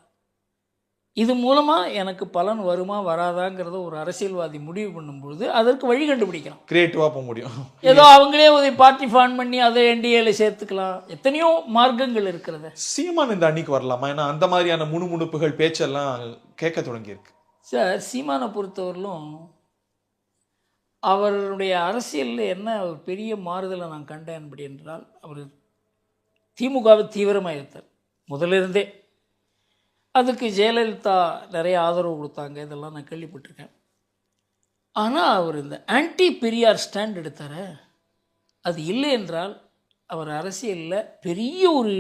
இது மூலமாக எனக்கு பலன் வருமா வராதாங்கிறத ஒரு அரசியல்வாதி முடிவு பண்ணும்பொழுது அதற்கு வழி கண்டுபிடிக்கலாம். கிரியேட்டிவாக போக முடியும். ஏதோ அவங்களே ஒரு பார்ட்டி ஃபார்ம் பண்ணி அதை என்டிஏல சேர்த்துக்கலாம். எத்தனையோ மார்க்கங்கள் இருக்கிறது. சீமான் இந்த அணிக்கு வரலாமா? ஏன்னா அந்த மாதிரியான முணுமுணுப்புகள் பேச்செல்லாம் கேட்க தொடங்கியிருக்கு. சார், சீமானை பொறுத்தவரையிலும் அவருடைய அரசியலில் என்ன ஒரு பெரிய மாறுதலை நான் கண்டேன் அப்படி என்றால், அவர் திமுகவை தீவிரமாக இருந்தார் முதலிருந்தே. அதுக்கு ஜெயலலிதா நிறைய ஆதரவு கொடுத்தாங்க, இதெல்லாம் நான் கேள்விப்பட்டிருக்கேன். ஆனால் அவர் இந்த ஆன்டி பெரியார் ஸ்டாண்ட் எடுத்தார, அது இல்லை என்றால் அவர் அரசியலில் பெரிய ஒரு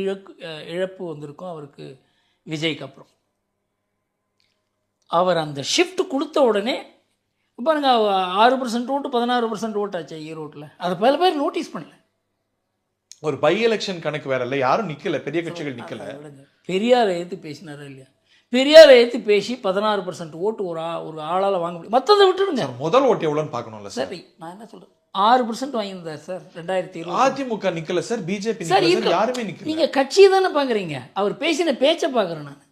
இழப்பு வந்திருக்கும் அவருக்கு. விஜய்க்கு அப்புறம் அவர் அந்த ஷிஃப்ட் கொடுத்த உடனே பாருங்க, 6% ஓட்டு 16% ஓட்டாச்சு ஈரோட்டில். அதை பல பேர் நோட்டீஸ் பண்ணல. ஒரு பை எலெக்ஷன் கணக்கு வேற இல்லை, யாரும் நிக்கல, பெரிய கட்சிகள் நிக்கல. பெரியாரை ஏற்று பேசினாரா இல்லையா? பெரியாரை ஏற்று பேசி 16% ஓட்டு ஒரு ஆளால் வாங்க முடியும். மற்றதை விட்டுடுங்க. முதல் ஓட்டு எவ்வளோன்னு பார்க்கணும்ல சார். சரி, நான் என்ன சொல்றேன், 6% வாங்கியிருந்தார் சார் 2020. அதிமுக நிக்கல சார், பிஜேபி யாருமே நிக்கல. நீங்க கட்சியை தானே பார்க்குறீங்க, அவர் பேசின பேச்சை பார்க்குறேன் நான்.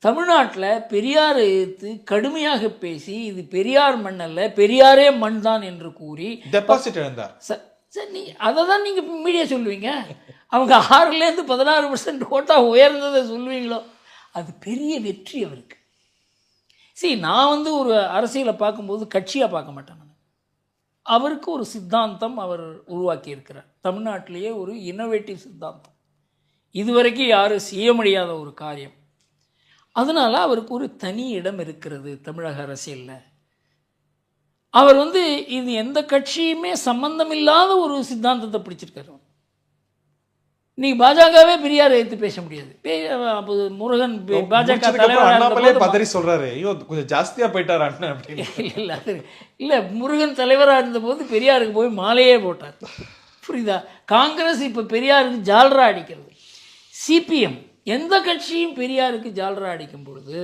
தமிழ்நாட்டில் பெரியாரை எதிர்த்து கடுமையாக பேசி, இது பெரியார் மண் அல்ல, பெரியாரே மண் தான் என்று கூறி டெபாசிட் இழந்தார். சார், நீ அதை தான் நீங்கள் மீடியா சொல்லுவீங்க. அவங்க 6லேருந்து 16% ஓட்டாக உயர்ந்ததை சொல்லுவீங்களோ, அது பெரிய வெற்றி அவருக்கு. நான் வந்து ஒரு அரசியலை பார்க்கும்போது கட்சியாக பார்க்க மாட்டேன் நான். அவருக்கு ஒரு சித்தாந்தம் அவர் உருவாக்கி இருக்கிறார். தமிழ்நாட்டிலேயே ஒரு இன்னோவேட்டிவ் சித்தாந்தம், இதுவரைக்கும் யாரும் செய்ய முடியாத ஒரு காரியம். அதனால் அவருக்கு ஒரு தனி இடம் இருக்கிறது தமிழக அரசியலில். அவர் வந்து இது எந்த கட்சியுமே சம்பந்தம் இல்லாத ஒரு சித்தாந்தத்தை பிடிச்சிருக்காரு. இன்னைக்கு பாஜகவே பெரியார் எடுத்து பேச முடியாது. முருகன் பாஜக தலைவர் பதறி சொல்றாரு, ஐயோ கொஞ்சம் ஜாஸ்தியா போயிட்டார் அண்ணன் அப்படின்னு. இல்லை, முருகன் தலைவராக இருந்தபோது பெரியாருக்கு போய் மாலையே போட்டார். புரியுதா? காங்கிரஸ் இப்போ பெரியாருக்கு ஜால்ரா அடிக்கிறது. சிபிஎம் எந்த கட்சியும் பெரியாருக்கு ஜால்ரா அடிக்கும் பொழுது,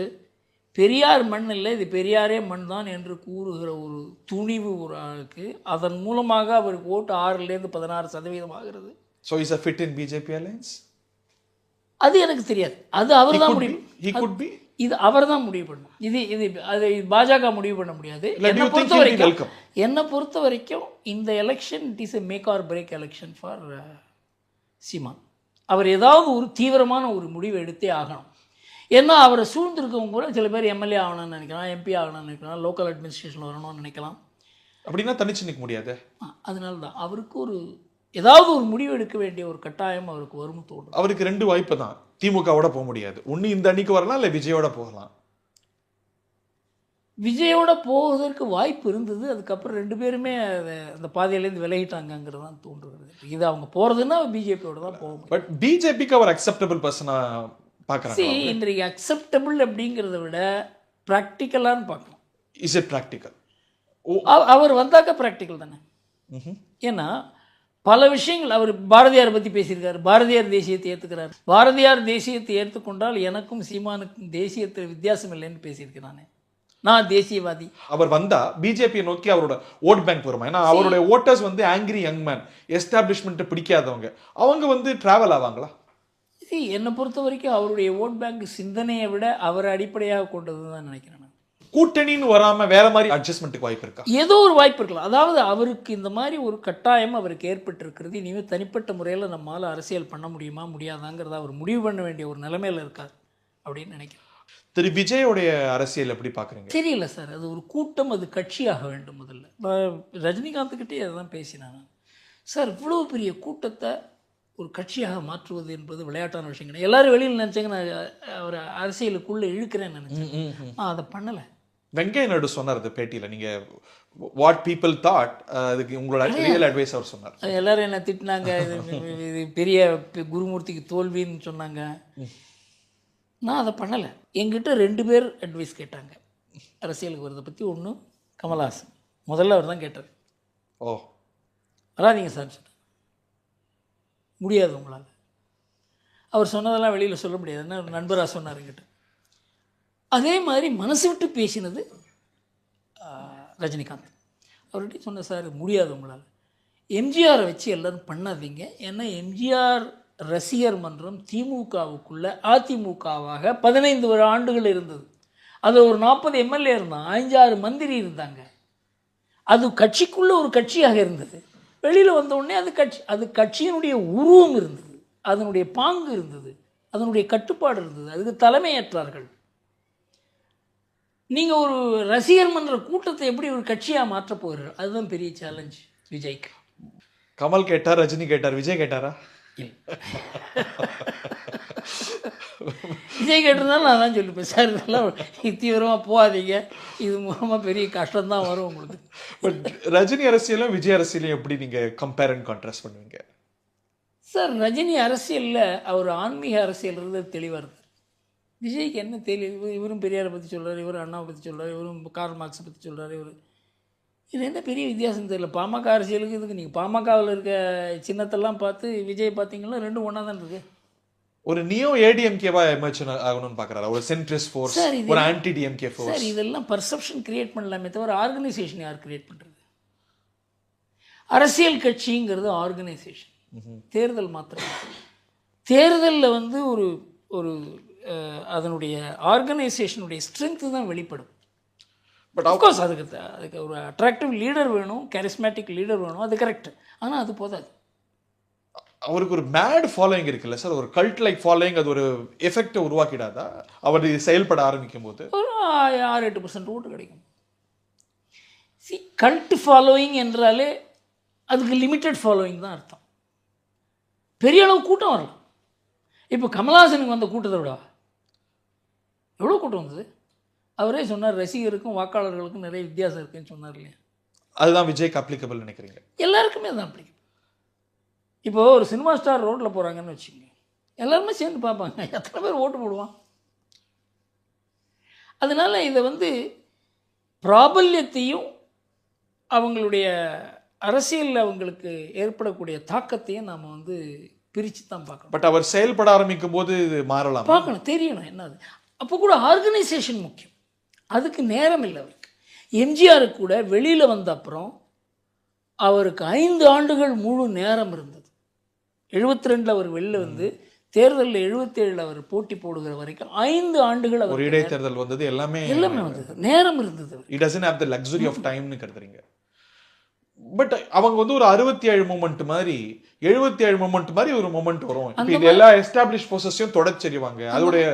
பெரியார் மண் இல்லை, இது பெரியாரே மண் தான் என்று கூறுகிற ஒரு துணிவு ஒரு ஆளுக்கு, அதன் மூலமாக அவருக்கு ஓட்டு 6லேருந்து 16% ஆகிறது. So is a fit in BJP alliance? அது எனக்கு தெரியாது. அது அவர் தான் முடிவு. He could be. இது அவர் தான் முடிவு பண்ணணும். இது அது பாஜக முடிவு பண்ண முடியாது. என்னை பொறுத்த வரைக்கும் இந்த election it is a make or break election for Seeman. அவர் ஏதாவது ஒரு தீவிரமான ஒரு முடிவு எடுத்தே ஆகணும். ஏன்னா அவரை சூழ்ந்திருக்கவங்க கூட சில பேர் எம்எல்ஏ ஆகணும்னு நினைக்கலாம், எம்பி ஆகணும்னு நினைக்கலாம், லோக்கல் அட்மினிஸ்ட்ரேஷன் வரணும்னு நினைக்கலாம். அப்படின்னா தனிச்சு நிற்க முடியாது. அதனால தான் அவருக்கு ஒரு ஏதாவது ஒரு முடிவு எடுக்க வேண்டிய ஒரு கட்டாயம் அவருக்கு வரும் தோணும். அவருக்கு 2 வாய்ப்பு தான். திமுகவோட போக முடியாது. ஒன்று இந்த அணிக்கு வரலாம், இல்லை விஜயோட போகலாம். விஜயோட போவதற்கு வாய்ப்பு இருந்தது. அதுக்கப்புறம் 2 பேருமே அந்த பாதையிலேருந்து விலகிட்டாங்கிறது தான் தோன்றுகிறது. இது அவங்க போகிறதுன்னா பிஜேபியோட தான் போகும். பட் பிஜேபிக்கு அவர் அக்செப்டபிள் பர்சனாக பார்க்குறாங்க. இன்றைக்கு அக்செப்டபிள் அப்படிங்கிறத விட ப்ராக்டிக்கலான்னு பார்க்கணும். Is it practical? அவர் வந்தாக்க ப்ராக்டிக்கல் தானே. ஏன்னா பல விஷயங்கள் அவர் பாரதியாரை பற்றி பேசியிருக்காரு. பாரதியார் தேசியத்தை ஏற்றுக்கிறார். பாரதியார் தேசியத்தை ஏற்றுக்கொண்டால் எனக்கும் சீமானுக்கும் தேசியத்தில் வித்தியாசம் இல்லைன்னு பேசியிருக்கிறேன். நான் தேசியவாதி. அவர் வந்தா பிஜேபியை நோக்கி அவரோட ஓட் பேங்க் வருமா? ஏன்னா அவருடைய ஓட்டர்ஸ் வந்து ஆங்கிரி யங் மேன், எஸ்டாப்ளிஷ்மெண்ட்டை பிடிக்காதவங்க, அவங்க வந்து டிராவல் ஆவாங்களா? என்னை பொறுத்த வரைக்கும் அவருடைய ஓட் பேங்க் சிந்தனையை விட அவரை அடிப்படையாக கொண்டது தான் நினைக்கிறேன். கூட்டணின்னு வராம வேற மாதிரி அட்ஜஸ்ட்மெண்ட்டுக்கு வாய்ப்பு இருக்கா? ஏதோ ஒரு வாய்ப்பு இருக்கலாம். அதாவது அவருக்கு இந்த மாதிரி ஒரு கட்டாயம் அவருக்கு ஏற்பட்டிருக்கிறது. இனிமேல் தனிப்பட்ட முறையில் நம்மளால் அரசியல் பண்ண முடியுமா முடியாதாங்கிறத அவர் முடிவு பண்ண வேண்டிய ஒரு நிலைமையில் இருக்கார் அப்படின்னு நினைக்கிறேன். திரு விஜயோடைய அரசியல் எப்படி பார்க்குறீங்க? தெரியல சார், அது ஒரு கூட்டம், அது கட்சியாக வேண்டும். முதல்ல ரஜினிகாந்த்கிட்டே அதை தான் பேசினாங்க சார். இவ்வளோ பெரிய கூட்டத்தை ஒரு கட்சியாக மாற்றுவது என்பது விளையாட்டான விஷயம் கிடையாது. எல்லாரும் வெளியில் நினச்சாங்க நான் அவர் அரசியலுக்குள்ளே இழுக்கிறேன்னு நினச்சேன். நான் அதை பண்ணலை. வெங்கையா நாயுடு சொன்னார் அந்த பேட்டியில், நீங்கள் வாட் பீப்புள் தாட், அதுக்கு உங்களோட ரியல் அட்வைஸ் அவர் சொன்னார். எல்லாரும் என்ன திட்டினாங்க, இது பெரிய குருமூர்த்திக்கு தோல்வின்னு சொன்னாங்க. நான் அதை பண்ணலை. என்கிட்ட 2 பேர் அட்வைஸ் கேட்டாங்க. அரசியலுக்கு வரதை பற்றி ஒன்று கமல்ஹாசன் முதல்ல அவர் தான் கேட்டார். ஓ, வராதீங்க சார் சொன்னார். முடியாது உங்களால். அவர் சொன்னதெல்லாம் வெளியில் சொல்ல முடியாதுன்னு ஒரு நண்பராக சொன்னார் என்கிட்ட. அதே மாதிரி மனசு விட்டு பேசினது ரஜினிகாந்த். அவர்கிட்ட சொன்ன சார் முடியாது உங்களால், எம்ஜிஆரை வச்சு எல்லோரும் பண்ணாதீங்க. ஏன்னா எம்ஜிஆர் ரசிகர் மன்றம் திமுகவுக்குள்ள அதிமுகவாக 15 ஆண்டுகள் இருந்தது. அதில் ஒரு 40 எம்எல்ஏ இருந்தான், 5-6 மந்திரி இருந்தாங்க. அது கட்சிக்குள்ளே ஒரு கட்சியாக இருந்தது. வெளியில் வந்தவுடனே அது கட்சியினுடைய உருவம் இருந்தது, அதனுடைய பாங்கு இருந்தது, அதனுடைய கட்டுப்பாடு இருந்தது, அதுக்கு தலைமையேற்றார்கள். நீங்கள் ஒரு ரசிகர் மன்ற கூட்டத்தை எப்படி ஒரு கட்சியாக மாற்றப் போகிறீர்கள்? அதுதான் பெரிய சேலஞ்ச் விஜய்க்கு. கமல் கேட்டார், ரஜினி கேட்டார், விஜய் கேட்டாரா? விஜய் கேட்டிருந்தாலும் நான் தான் சொல்லிப்பேன், சார் இதெல்லாம் தீவிரமாக போகாதீங்க, இது மூலமாக பெரிய கஷ்டம்தான் வரும் உங்களுக்கு. பட் ரஜினி அரசியலும் விஜய் அரசியலையும் எப்படி நீங்கள் கம்பேர் அண்ட் கான்ட்ராஸ்ட் பண்ணுவீங்க? சார் ரஜினி அரசியலில் அவர் ஆன்மீக அரசியல் இருந்தது தெளிவாக இருந்தார். விஜய்க்கு என்ன தெளிவு? இவரும் பெரியாரை பற்றி சொல்கிறார், இவரும் அண்ணாவை பற்றி சொல்கிறார், இவரும் கார்ல் மார்க்ஸை பற்றி சொல்கிறார். இது என்ன பெரிய வித்தியாசம் தெரியல. பாமக அரசியலுக்கு இதுக்கு நீங்கள் பாமகவில் இருக்க சின்னத்தெல்லாம் பார்த்து விஜய் பார்த்தீங்கன்னா ரெண்டும் ஒன்றா தான் இருக்குது. ஒரு நியோ ஏடிஎம்கேவா எமர்ஜ் ஆகணும்னு பார்க்குறாரு, ஒரு சென்ட்ரிஸ்ட் ஃபோர்ஸ், ஒரு ஆன்டி டிஎம்கே ஃபோர்ஸ். சார் இதெல்லாம் பர்செப்ஷன் கிரியேட் பண்ணலாமே தவிர ஆர்கனைசேஷன் யார் கிரியேட் பண்ணுறது? அரசியல் கட்சிங்கிறது ஆர்கனைசேஷன், தேர்தல் மாத்திரம். தேர்தலில் வந்து ஒரு ஒரு அதனுடைய ஆர்கனைசேஷனுடைய ஸ்ட்ரென்த்து தான் வெளிப்படும். பட் அஃப்கோர்ஸ் அதுக்கு ஒரு அட்ராக்டிவ் லீடர் வேணும், கேரிஸ்மேட்டிக் லீடர் வேணும், அது கரெக்ட். ஆனால் அது போதாது. அவருக்கு ஒரு மேட் ஃபாலோயிங் இருக்குல்ல சார், ஒரு கல்ட் லைக் ஃபாலோயிங், அது ஒரு எஃபெக்டை உருவாக்கிடாதா அவர் செயல்பட ஆரம்பிக்கும் போது? ஒரு 6-8% ஓட்டு கிடைக்கும். கல்ட் ஃபாலோயிங் என்றாலே அதுக்கு லிமிட்டட் ஃபாலோயிங் தான் அர்த்தம். பெரிய அளவு கூட்டம் வரலாம். இப்போ கமல்ஹாசனுக்கு வந்த கூட்டத்தை விட எவ்வளோ கூட்டம் வந்தது? அவரே சொன்னார், ரசிகருக்கும் வாக்காளர்களுக்கும் நிறைய வித்தியாசம் இருக்குன்னு சொன்னார் இல்லையா? அதுதான் விஜய்க்கு அப்ளிகபிள் நினைக்கிறீங்க? எல்லாருக்குமே அதுதான் அப்ளிகபிள். இப்போது ஒரு சினிமா ஸ்டார் ரோட்டில் போகிறாங்கன்னு வச்சுக்கோங்க, எல்லாருமே சேர்ந்து பார்ப்பாங்க, எத்தனை பேர் ஓட்டு போடுவான். அதனால் இதை வந்து பிராபல்யத்தையும் அவங்களுடைய அரசியலில் அவங்களுக்கு ஏற்படக்கூடிய தாக்கத்தையும் நாம் வந்து பிரித்து தான் பார்க்கணும். பட் அவர் செயல்பட ஆரம்பிக்கும் போது இது மாறலாம், பார்க்கணும், தெரியணும் என்னது. அப்போ கூட ஆர்கனைசேஷன் முக்கியம், அதுக்கு நேரம் இல்லை அவருக்கு. எம்ஜிஆருக்கு கூட வெளியில் வந்த அப்புறம் அவருக்கு 5 ஆண்டுகள் முழு நேரம் இருந்தது. 72 அவர் வெளில வந்து தேர்தலில் 77 அவர் போட்டி போடுகிற வரைக்கும் 5 ஆண்டுகள் அவர் இடைத்தேர்தல் வந்தது, எல்லாமே வந்தது, நேரம் இருந்தது. It doesn't have the luxury of டைம்னு கருதுறீங்க? பட் அவங்க வந்து ஒரு 67 மூமெண்ட் மாதிரி 77 மூமெண்ட் மாதிரி ஒரு மூமெண்ட் வரும். இது எல்லா எஸ்டாப்ளிஷ் ஃபோர்ஸஸையும் தொடச்செறிவாங்க, அதோடைய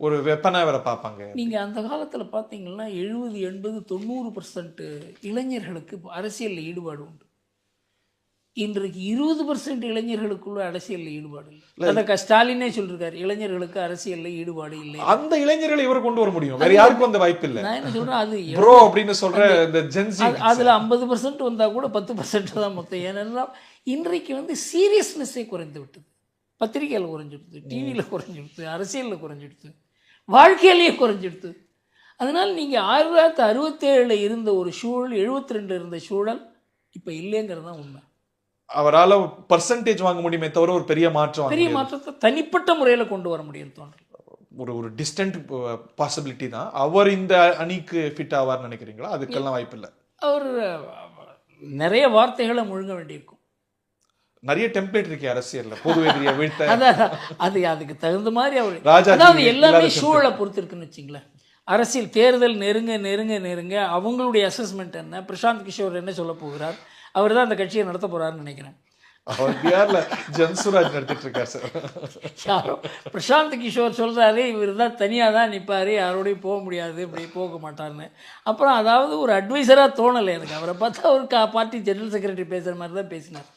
ஒரு வெப்பனா வேற பார்ப்பாங்க. நீங்கள் அந்த காலத்தில் பார்த்தீங்கன்னா 70, 80, 90% இளைஞர்களுக்கு அரசியலில் ஈடுபாடு உண்டு. இன்றைக்கு 20% இளைஞர்களுக்குள்ள அரசியலில் ஈடுபாடு இல்லை. அந்த ஸ்டாலினே சொல்லியிருக்காரு, இளைஞர்களுக்கு அரசியலில் ஈடுபாடு இல்லை. அந்த இளைஞர்களை இவர் கொண்டு வர முடியும், வேற யாருக்கும் அந்த வாய்ப்பு இல்லை. நான் என்ன சொல்கிறேன், அது ப்ரோ அப்படின்னு சொல்ற இந்த ஜென்சி, அதில் 50% வந்தால் கூட 10% தான் மொத்தம். ஏனென்றால் இன்றைக்கு வந்து சீரியஸ்னஸே குறைந்து விட்டது. பத்திரிகையில் குறைஞ்சிடுது, டிவியில் குறைஞ்சிடுது, அரசியலில் குறைஞ்சிடுது, வாழ்க்கையிலேயே குறைஞ்சிடுது. அதனால் நீங்கள் 1967 இருந்த ஒரு சூழல், 72 இருந்த சூழல் இப்போ இல்லைங்கிறது தான் உண்மை. அவரால் பர்சன்டேஜ் வாங்க முடியுமே தவிர ஒரு பெரிய மாற்றத்தை தனிப்பட்ட முறையில் கொண்டு வர முடியும் தோன்றல். ஒரு டிஸ்டன்ட் பாசிபிலிட்டி தான். அவர் இந்த அணிக்கு ஃபிட் ஆவார்னு நினைக்கிறீங்களா? அதுக்கெல்லாம் வாய்ப்பு இல்லை. அவர் நிறைய வார்த்தைகளை முழுங்க வேண்டியிருக்கும். நிறைய டெம்ப்ளேட் இருக்கு அரசியல்ல, பொது எதிரியை வீழ்த்த, அதுக்கு தகுந்த மாதிரி அவர், அதாவது எல்லாமே சூழலை பொறுத்து இருக்குன்னு வச்சுங்களேன். அரசியல் தேர்தல் நெருங்க நெருங்க நெருங்க அவங்களுடைய அசஸ்மெண்ட் என்ன, பிரசாந்த் கிஷோர் என்ன சொல்ல போகிறார், அவர் தான் அந்த கட்சியை நடத்த போகிறாருன்னு நினைக்கிறேன். ஜன்சுராஜ் நடத்திட்டு இருக்கார் சார். யாரோ பிரசாந்த் கிஷோர் சொல்கிறாரு, இவர் தான் தனியாக தான் நிற்பார், யாரோடையும் போக முடியாது, இப்படி போக மாட்டார்னு. அப்புறம் அதாவது ஒரு அட்வைசராக தோணலை எனக்கு. அவரை பார்த்தா ஒரு பார்ட்டி ஜெனரல் செக்ரட்டரி பேசுகிற மாதிரி தான் பேசினார்.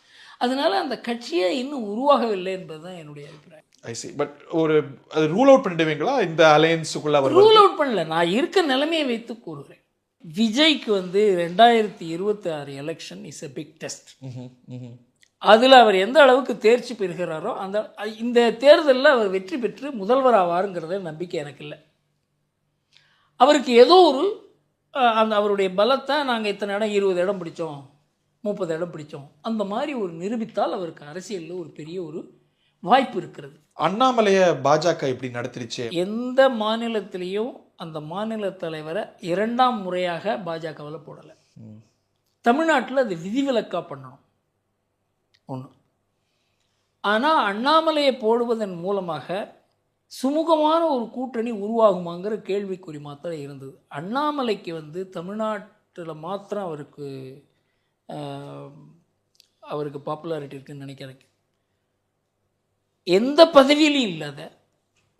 அதனால அந்த கட்சியை இன்னும் உருவாகவில்லை என்பது தான் என்னுடைய அபிப்பிராயம். பட் ஒரு அது ரூல் அவுட் பண்ணிடுவீங்களா இந்த அலையன்ஸுக்குள்ள? ரூல் அவுட் பண்ணல, நான் இருக்க நிலைமையை வைத்து கூறுகிறேன். விஜய்க்கு வந்து 2026 election is a big test. அதில் அவர் எந்த அளவுக்கு தேர்ச்சி பெறுகிறாரோ இந்த தேர்தலில் அவர் வெற்றி பெற்று முதல்வர் ஆவாருங்கிறத நம்பிக்கை எனக்கு இல்லை. அவருக்கு ஏதோ ஒரு அந்த அவருடைய பலத்தை நாங்கள் இத்தனை இடம் 20 இடம் பிடிச்சோம், 30 இடம் பிடிச்சோம், அந்த மாதிரி ஒரு நிரூபித்தால் அவருக்கு அரசியலில் ஒரு பெரிய ஒரு வாய்ப்பு இருக்கிறது. அண்ணாமலையை பாஜக இப்படி நடத்திருச்சு. எந்த மாநிலத்திலையும் அந்த மாநில தலைவரை 2ஆம் முறையாக பாஜகவில் போடலை. தமிழ்நாட்டில் அது விதிவிலக்காக பண்ணணும் ஒன்று. ஆனால் அண்ணாமலையை போடுவதன் மூலமாக சுமூகமான ஒரு கூட்டணி உருவாகுமாங்கிற கேள்விக்குறி மாத்திரம் இருந்தது. அண்ணாமலைக்கு தமிழ்நாட்டில் மாத்திரம் அவருக்கு பாப்புலாரிட்டி இருக்குதுன்னு நினைக்கிறேன். எந்த பதவியிலும் இல்லாத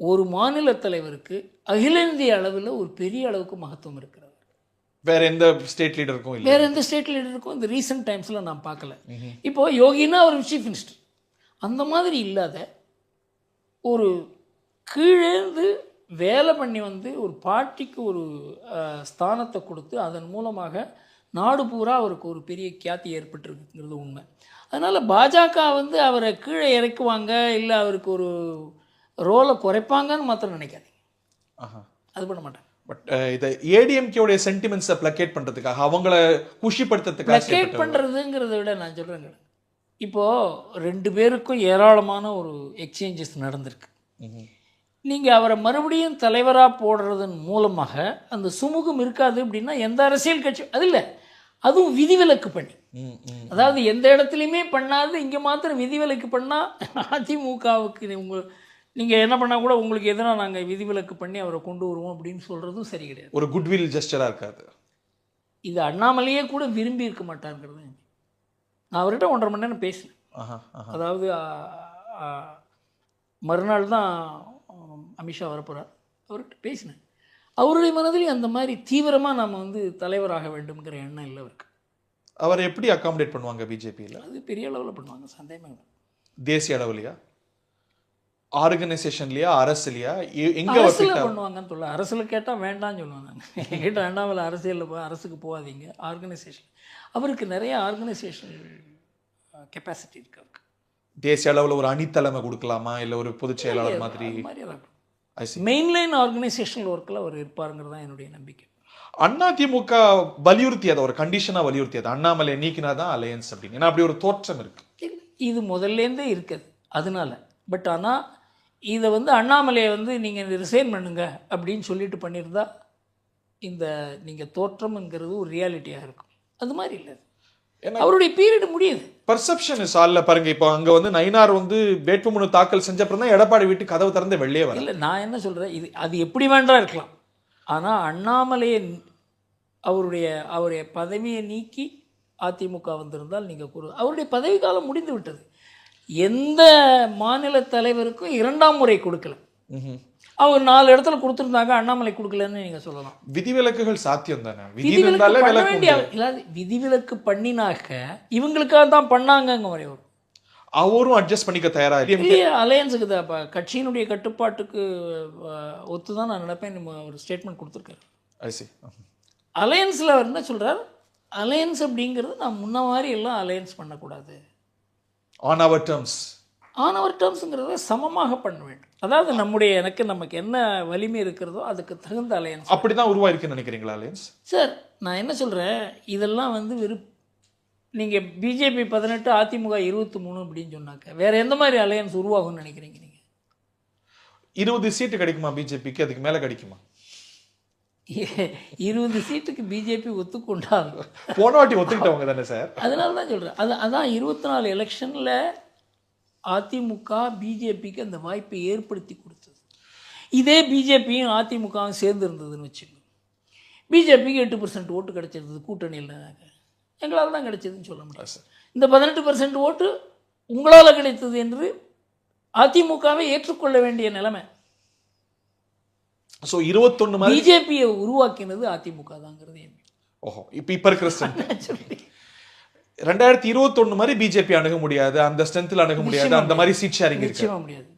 ஒரு மாநில தலைவருக்கு அகில இந்திய அளவில் ஒரு பெரிய அளவுக்கு மகத்துவம் இருக்கிறது. வேற எந்த ஸ்டேட் லீடருக்கும் இல்லை. வேற எந்த ஸ்டேட் லீடருக்கும் இந்த ரீசெண்ட் டைம்ஸில் நான் பார்க்கல. இப்போ யோகினா ஒரு சீஃப் மினிஸ்டர், அந்த மாதிரி இல்லாத ஒரு கீழேந்து வேலை பண்ணி ஒரு பார்ட்டிக்கு ஒரு ஸ்தானத்தை கொடுத்து அதன் மூலமாக நாடு பூரா அவருக்கு ஒரு பெரிய கியாத்தி ஏற்பட்டிருக்குங்கிறது உண்மை. அதனால் பாஜக அவரை கீழே இறக்குவாங்க, இல்லை அவருக்கு ஒரு ரோலை குறைப்பாங்கன்னு மாத்திரம் நினைக்காதீங்க. அது பண்ண மாட்டாங்க. பட் இதை ஏடிஎம்கேவுடைய சென்டிமெண்ட்ஸை பிளக்கேட் பண்ணுறதுக்காக, அவங்கள குஷிப்படுத்துறதுக்காக பிளக்கேட் பண்ணுறதுங்கிறத விட நான் சொல்கிறேங்க, இப்போது 2 பேருக்கும் ஏராளமான ஒரு எக்ஸ்சேஞ்சஸ் நடந்திருக்கு. நீங்கள் அவரை மறுபடியும் தலைவராக போடுறதன் மூலமாக அந்த சுமூகம் இருக்காது அப்படின்னா எந்த அரசியல் கட்சி அது இல்லை. அதுவும் விதிவிலக்கு பண்ணி, அதாவது எந்த இடத்துலையுமே பண்ணாது இங்கே மாத்திரம் விதிவிலக்கு பண்ணால் அதிமுகவுக்கு நீங்கள் என்ன பண்ணால் கூட உங்களுக்கு எதனா நாங்கள் விதிவிலக்கு பண்ணி அவரை கொண்டு வருவோம் அப்படின்னு சொல்கிறதும் சரி கிடையாது. ஒரு குட்வில் ஜெஸ்டராக இருக்காது. இது அண்ணாமலையே கூட விரும்பி இருக்க மாட்டாங்கிறது. நான் அவர்கிட்ட 1.5 மணி நேரம் பேசினேன். அதாவது மறுநாள் தான் அமித்ஷா வரப்போகிறார், அவர்கிட்ட பேசினேன். அவருடைய மனதில் அந்த மாதிரி தீவிரமாக நம்ம தலைவராக வேண்டும்ங்கிற எண்ணம் இல்லை அவருக்கு. அவரை எப்படி அகாமடேட் பண்ணுவாங்க பிஜேபியில்? அது பெரிய அளவில் பண்ணுவாங்க, சந்தேகமே இல்லை. தேசிய அளவுலையா, ஆர்கனைசேஷன்லையா, அரசுலையா, எங்கே அரசில் பண்ணுவாங்கன்னு சொல்ல. அரசில் கேட்டால் வேண்டாம்னு சொல்லுவேன் நான். கேட்டால் வேண்டாம், அரசியலில் போய் அரசுக்கு போகாதீங்க. ஆர்கனைசேஷன், அவருக்கு நிறைய ஆர்கனைசேஷன் கெப்பாசிட்டி இருக்கு. அவருக்கு தேசிய அளவில் ஒரு அணித்தலைமை கொடுக்கலாமா, இல்லை ஒரு பொதுச் செயலாளர் மாதிரி மெயின்லைன் ஆர்கனைசேஷனல் ஒர்க்கில் அவர் இருப்பாருங்கிறது தான் என்னுடைய நம்பிக்கை. அதிமுக வலியுறுத்தியது, ஒரு கண்டிஷனாக வலியுறுத்தியது, அண்ணாமலை நீக்கினா தான் அலையன்ஸ் அப்படின்னு. ஏன்னா அப்படி ஒரு தோற்றம் இருக்கு. இது முதல்லேருந்தே இருக்குது அதனால. பட் ஆனால் இதை அண்ணாமலையை நீங்கள் ரிசைன் பண்ணுங்க அப்படின்னு சொல்லிட்டு பண்ணியிருந்தா இந்த நீங்கள் தோற்றம்ங்கிறது ஒரு ரியாலிட்டியாக இருக்கும். அது மாதிரி இல்லை, அவருடைய பீரியட் முடியுது. பர்செப்ஷன் இஸ் ஆல்ல பாருங்க. இப்போ அங்கே நயினார் வேட்புமனு தாக்கல் செஞ்சப்பறம் தான் எடப்பாடி வீட்டு கதவு திறந்து வெளியே வர. இல்லை, நான் என்ன சொல்கிறேன், இது அது எப்படி வேண்டாம் இருக்கலாம். ஆனால் அண்ணாமலையை அவருடைய பதவியை நீக்கி அதிமுக வந்திருந்தால் நீங்கள் கூறு, அவருடைய பதவி காலம் முடிந்து விட்டது. எந்த மாநில தலைவருக்கும் 2ஆம் முறை கொடுக்கல. அவர் 4 இடத்துல கொடுத்துருந்தாங்க, அண்ணாமலை கொடுக்கலன்னு நீங்கள் சொல்லலாம். விதிவிலக்குகள் சாத்தியம் தானே. விதிவிலக்கு பண்ணினாக்க இவங்களுக்காக தான் பண்ணாங்கங்க முறை வரும். அவரும் அட்ஜஸ்ட் பண்ணிக்க தயாராக இல்லையா? அலையன்ஸுக்கு தான் இப்போ கட்சியினுடைய கட்டுப்பாட்டுக்கு ஒத்து தான் நான் நினைப்பேன். ஒரு ஸ்டேட்மெண்ட் கொடுத்துருக்காரு. அலையன்ஸில் அவர் என்ன சொல்கிறார், அலையன்ஸ் அப்படிங்கிறது நான் முன்ன மாதிரி எல்லாம் அலையன்ஸ் பண்ணக்கூடாது, ஆன் அவர் டேர்ம்ஸுங்கிறத சமமாக பண்ண வேண்டும். அதாவது நமக்கு என்ன வலிமை இருக்கிறதோ அதுக்கு தகுந்த அலையன்ஸ். அப்படி தான் உருவாயிருக்குன்னு நினைக்கிறீங்களா அலையன்ஸ்? சார், நான் என்ன சொல்கிறேன், இதெல்லாம் நீங்கள் பிஜேபி 18, அதிமுக 23 அப்படின்னு சொன்னாக்க வேறு எந்த மாதிரி அலையன்ஸ் உருவாகும்னு நினைக்கிறீங்க? நீங்கள் 20 சீட்டு கிடைக்குமா பிஜேபிக்கு? அதுக்கு மேலே கிடைக்குமா? 20 சீட்டுக்கு பிஜேபி ஒத்துக்கொண்டால் போன வாட்டி ஒத்துக்கிட்டவங்க தானே சார். அதனால தான் சொல்கிறேன். அதான் 24 எலெக்ஷனில் அதிமுக பிஜேபிக்கு அந்த வாய்ப்பை ஏற்படுத்தி கொடுத்தது. இதே பிஜேபியும் அதிமுகவும் சேர்ந்து இருந்ததுன்னு வச்சுக்கோங்க, பிஜேபிக்கு 8% ஓட்டு கிடைச்சிருந்தது கூட்டணியில். எங்களால் தான் கிடைச்சதுன்னு சொல்ல முடியாது. இந்த 18% ஓட்டு உங்களால் கிடைத்தது என்று அதிமுகவை ஏற்றுக்கொள்ள வேண்டிய நிலைமை. ஸோ 21 பிஜேபியை உருவாக்கினது அதிமுக தாங்கிறது. ஓஹோ, இப்போ இருக்கிற 2021 மாதிரி பிஜேபி அணுக முடியாது, அந்த ஸ்ட்ரென்த்தில் அணுக முடியாது, அந்த மாதிரி சீட் ஷேரிங் நிச்சயமா முடியாது.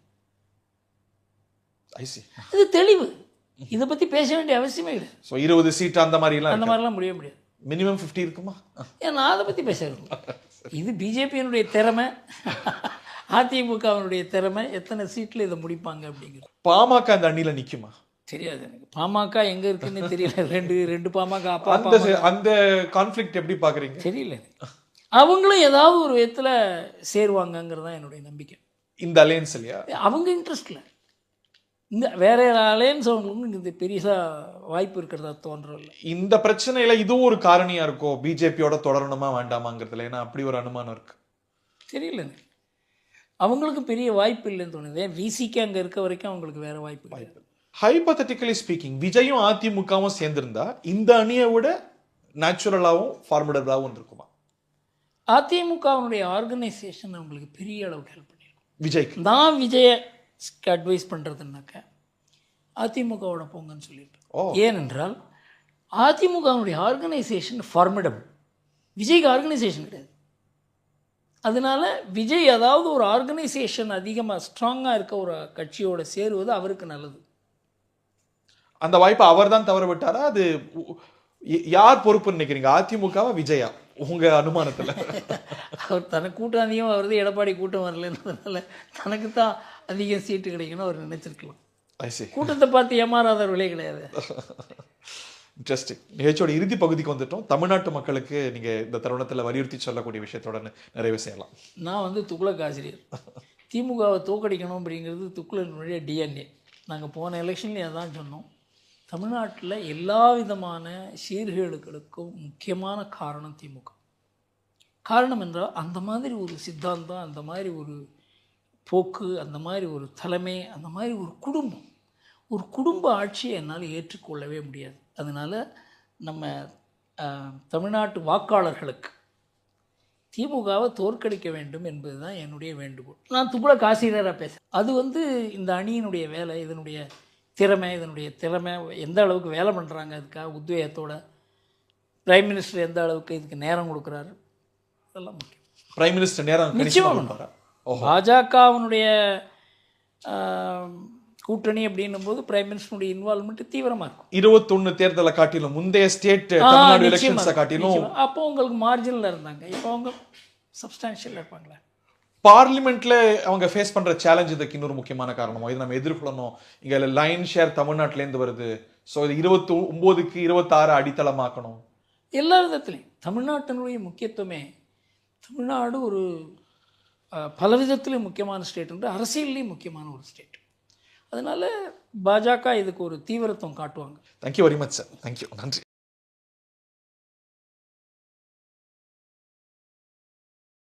இது தெளிவு, இதை பற்றி பேச வேண்டிய அவசியமே இல்லை. ஸோ 20 சீட் அந்த மாதிரிலாம் முடியாது. மினிமம் 50 இருக்குமா? ஏன் நான் அதை பற்றி பேசுகிறேன். இது பிஜேபியினுடைய திறமை, அதிமுகவினுடைய திறமை, எத்தனை சீட்டில் இதை முடிப்பாங்க அப்படிங்கிறது. பாமக அந்த அணியில் நிற்குமா? தெரியாது எனக்கு. பாமக எங்கே இருக்குன்னு தெரியல. ரெண்டு பாமக அப்பா அந்த அந்த கான்ஃப்ளிக்ட் எப்படி பார்க்குறீங்க? தெரியல எனக்கு. அவங்களும் ஏதாவது ஒரு விதத்தில் சேருவாங்கங்கிறது தான் என்னுடைய நம்பிக்கை. இந்த அலையன்ஸ் இல்லையா? அவங்க இன்ட்ரெஸ்டில் இந்த வேற அலையன்ஸ் அவங்களுக்கு இது பெருசாக வாய்ப்பு இருக்கிறதா தோன்றவில்லை. இந்த பிரச்சனையில இதுவும் ஒரு காரணியா இருக்கும் பிஜேபியோட தொடரணுமா வேண்டாமாங்கிறதுல. ஏன்னா அப்படி ஒரு அனுமானம் இருக்கு. தெரியல எனக்கு. அவங்களுக்கு பெரிய வாய்ப்பு இல்லைன்னு தோணுது. ஏன் விசிக்கு அங்கே இருக்க வரைக்கும் அவங்களுக்கு வேற வாய்ப்பு இல்லை. ஹைபோதட்டிக்கலி ஸ்பீக்கிங், விஜயும் அதிமுகவும் சேர்ந்திருந்தா இந்த அணியை விட நேச்சுரலாகவும் ஃபார்மிடபிளாகவும் இருக்குமா? அதிமுகவுடைய ஆர்கனைசேஷன் அவங்களுக்கு பெரிய அளவுக்கு ஹெல்ப் பண்ணியிருக்கும். விஜய்க்கு நான் விஜய்க்கு அட்வைஸ் பண்ணுறதுனாக்க அதிமுகவோட போங்கன்னு சொல்லியிருக்கேன். ஏனென்றால் அதிமுகவுடைய ஆர்கனைசேஷன் ஃபார்மிடபிள், விஜய்க்கு ஆர்கனைசேஷன் கிடையாது. அதனால விஜய் அதாவது ஒரு ஆர்கனைசேஷன் அதிகமாக ஸ்ட்ராங்காக இருக்க ஒரு கட்சியோட சேருவது அவருக்கு நல்லது. அந்த வாய்ப்பை அவர் தான் தவற விட்டாரா? அது யார் பொறுப்புன்னு நினைக்கிறீங்க? அதிமுகவா விஜயா உங்க அனுமானத்தில்? அவர் தனக்கு கூட்டம் அதிகம் வருது, எடப்பாடி கூட்டம் வரலன்றதுனால தனக்கு தான் அதிகம் சீட்டு கிடைக்கணும் அவர் நினைச்சிருக்கலாம். கூட்டத்தை பார்த்து ஏமாறாதவர்களே கிடையாது. இன்ட்ரெஸ்டிங். நிகழ்ச்சியோட இறுதி பகுதிக்கு வந்துட்டோம். தமிழ்நாட்டு மக்களுக்கு நீங்க இந்த தருணத்தில் வலியுறுத்தி சொல்லக்கூடிய விஷயத்தோட நிறைவு செய்யலாம். நான் துக்ளக் ஆசிரியர். திமுகவை தோக்கடிக்கணும் அப்படிங்கிறது துக்ளக்கினுடைய டிஎன்ஏ. நாங்கள் போன எலெக்ஷன்லேயே அதான் சொன்னோம். தமிழ்நாட்டில் எல்லா விதமான சீர்கேடுகளுக்கும் முக்கியமான காரணம் திமுக. காரணம் என்றால் அந்த மாதிரி ஒரு சித்தாந்தம், அந்த மாதிரி ஒரு போக்கு, அந்த மாதிரி ஒரு தலைமை, அந்த மாதிரி ஒரு குடும்ப ஆட்சியை என்னால் ஏற்றுக்கொள்ளவே முடியாது. அதனால் நம்ம தமிழ்நாட்டு வாக்காளர்களுக்கு திமுகவை தோற்கடிக்க வேண்டும் என்பது தான் என்னுடைய வேண்டுகோள். நான் துக்ளக் ஆசிரியராக பேசுகிறேன். அது இந்த அணியினுடைய வேலை, இதனுடைய திறமை எந்த அளவுக்கு வேலை பண்ணுறாங்க, அதுக்காக உத்வேகத்தோட பிரைம் மினிஸ்டர் எந்த அளவுக்கு இதுக்கு நேரம் கொடுக்குறாரு, அதெல்லாம் முக்கியம். பிரைம் மினிஸ்டர் நேரம் நிச்சயமாக பாஜகவினுடைய கூட்டணி அப்படின்னும் போது பிரைம் மினிஸ்டருடைய இன்வால்மெண்ட் தீவிரமாக இருக்கும். 21 தேர்தலை காட்டிலும் முந்தைய ஸ்டேட் தமிழ்நாடு எலெக்ஷன்ஸை காட்டிலும் அப்போ உங்களுக்கு மார்ஜினில் இருந்தாங்க. இப்போ அவங்க சப்ஸ்டான்ஷியல் இருப்பாங்களே. பார்லிமெண்ட்ல அவங்க ஃபேஸ் பண்ற சேலஞ்ச் இதுக்கு இன்னொரு முக்கியமான காரணமோ இது நம்ம எதிர்கொள்ளணும். இங்க லைன் ஷேர் தமிழ்நாட்டிலேருந்து வருது. ஸோ இது 29க்கு 26 அடித்தளமாக்கணும். எல்லா விதத்துலையும் தமிழ்நாட்டினுடைய முக்கியத்துவமே, தமிழ்நாடு ஒரு பல விதத்திலையும் முக்கியமான ஸ்டேட் என்று அரசியல்லையும் முக்கியமான ஒரு ஸ்டேட். அதனால பாஜக இதுக்கு ஒரு தீவிரத்துவம் காட்டுவாங்க. Thank you very much sir. Thank you, நன்றி.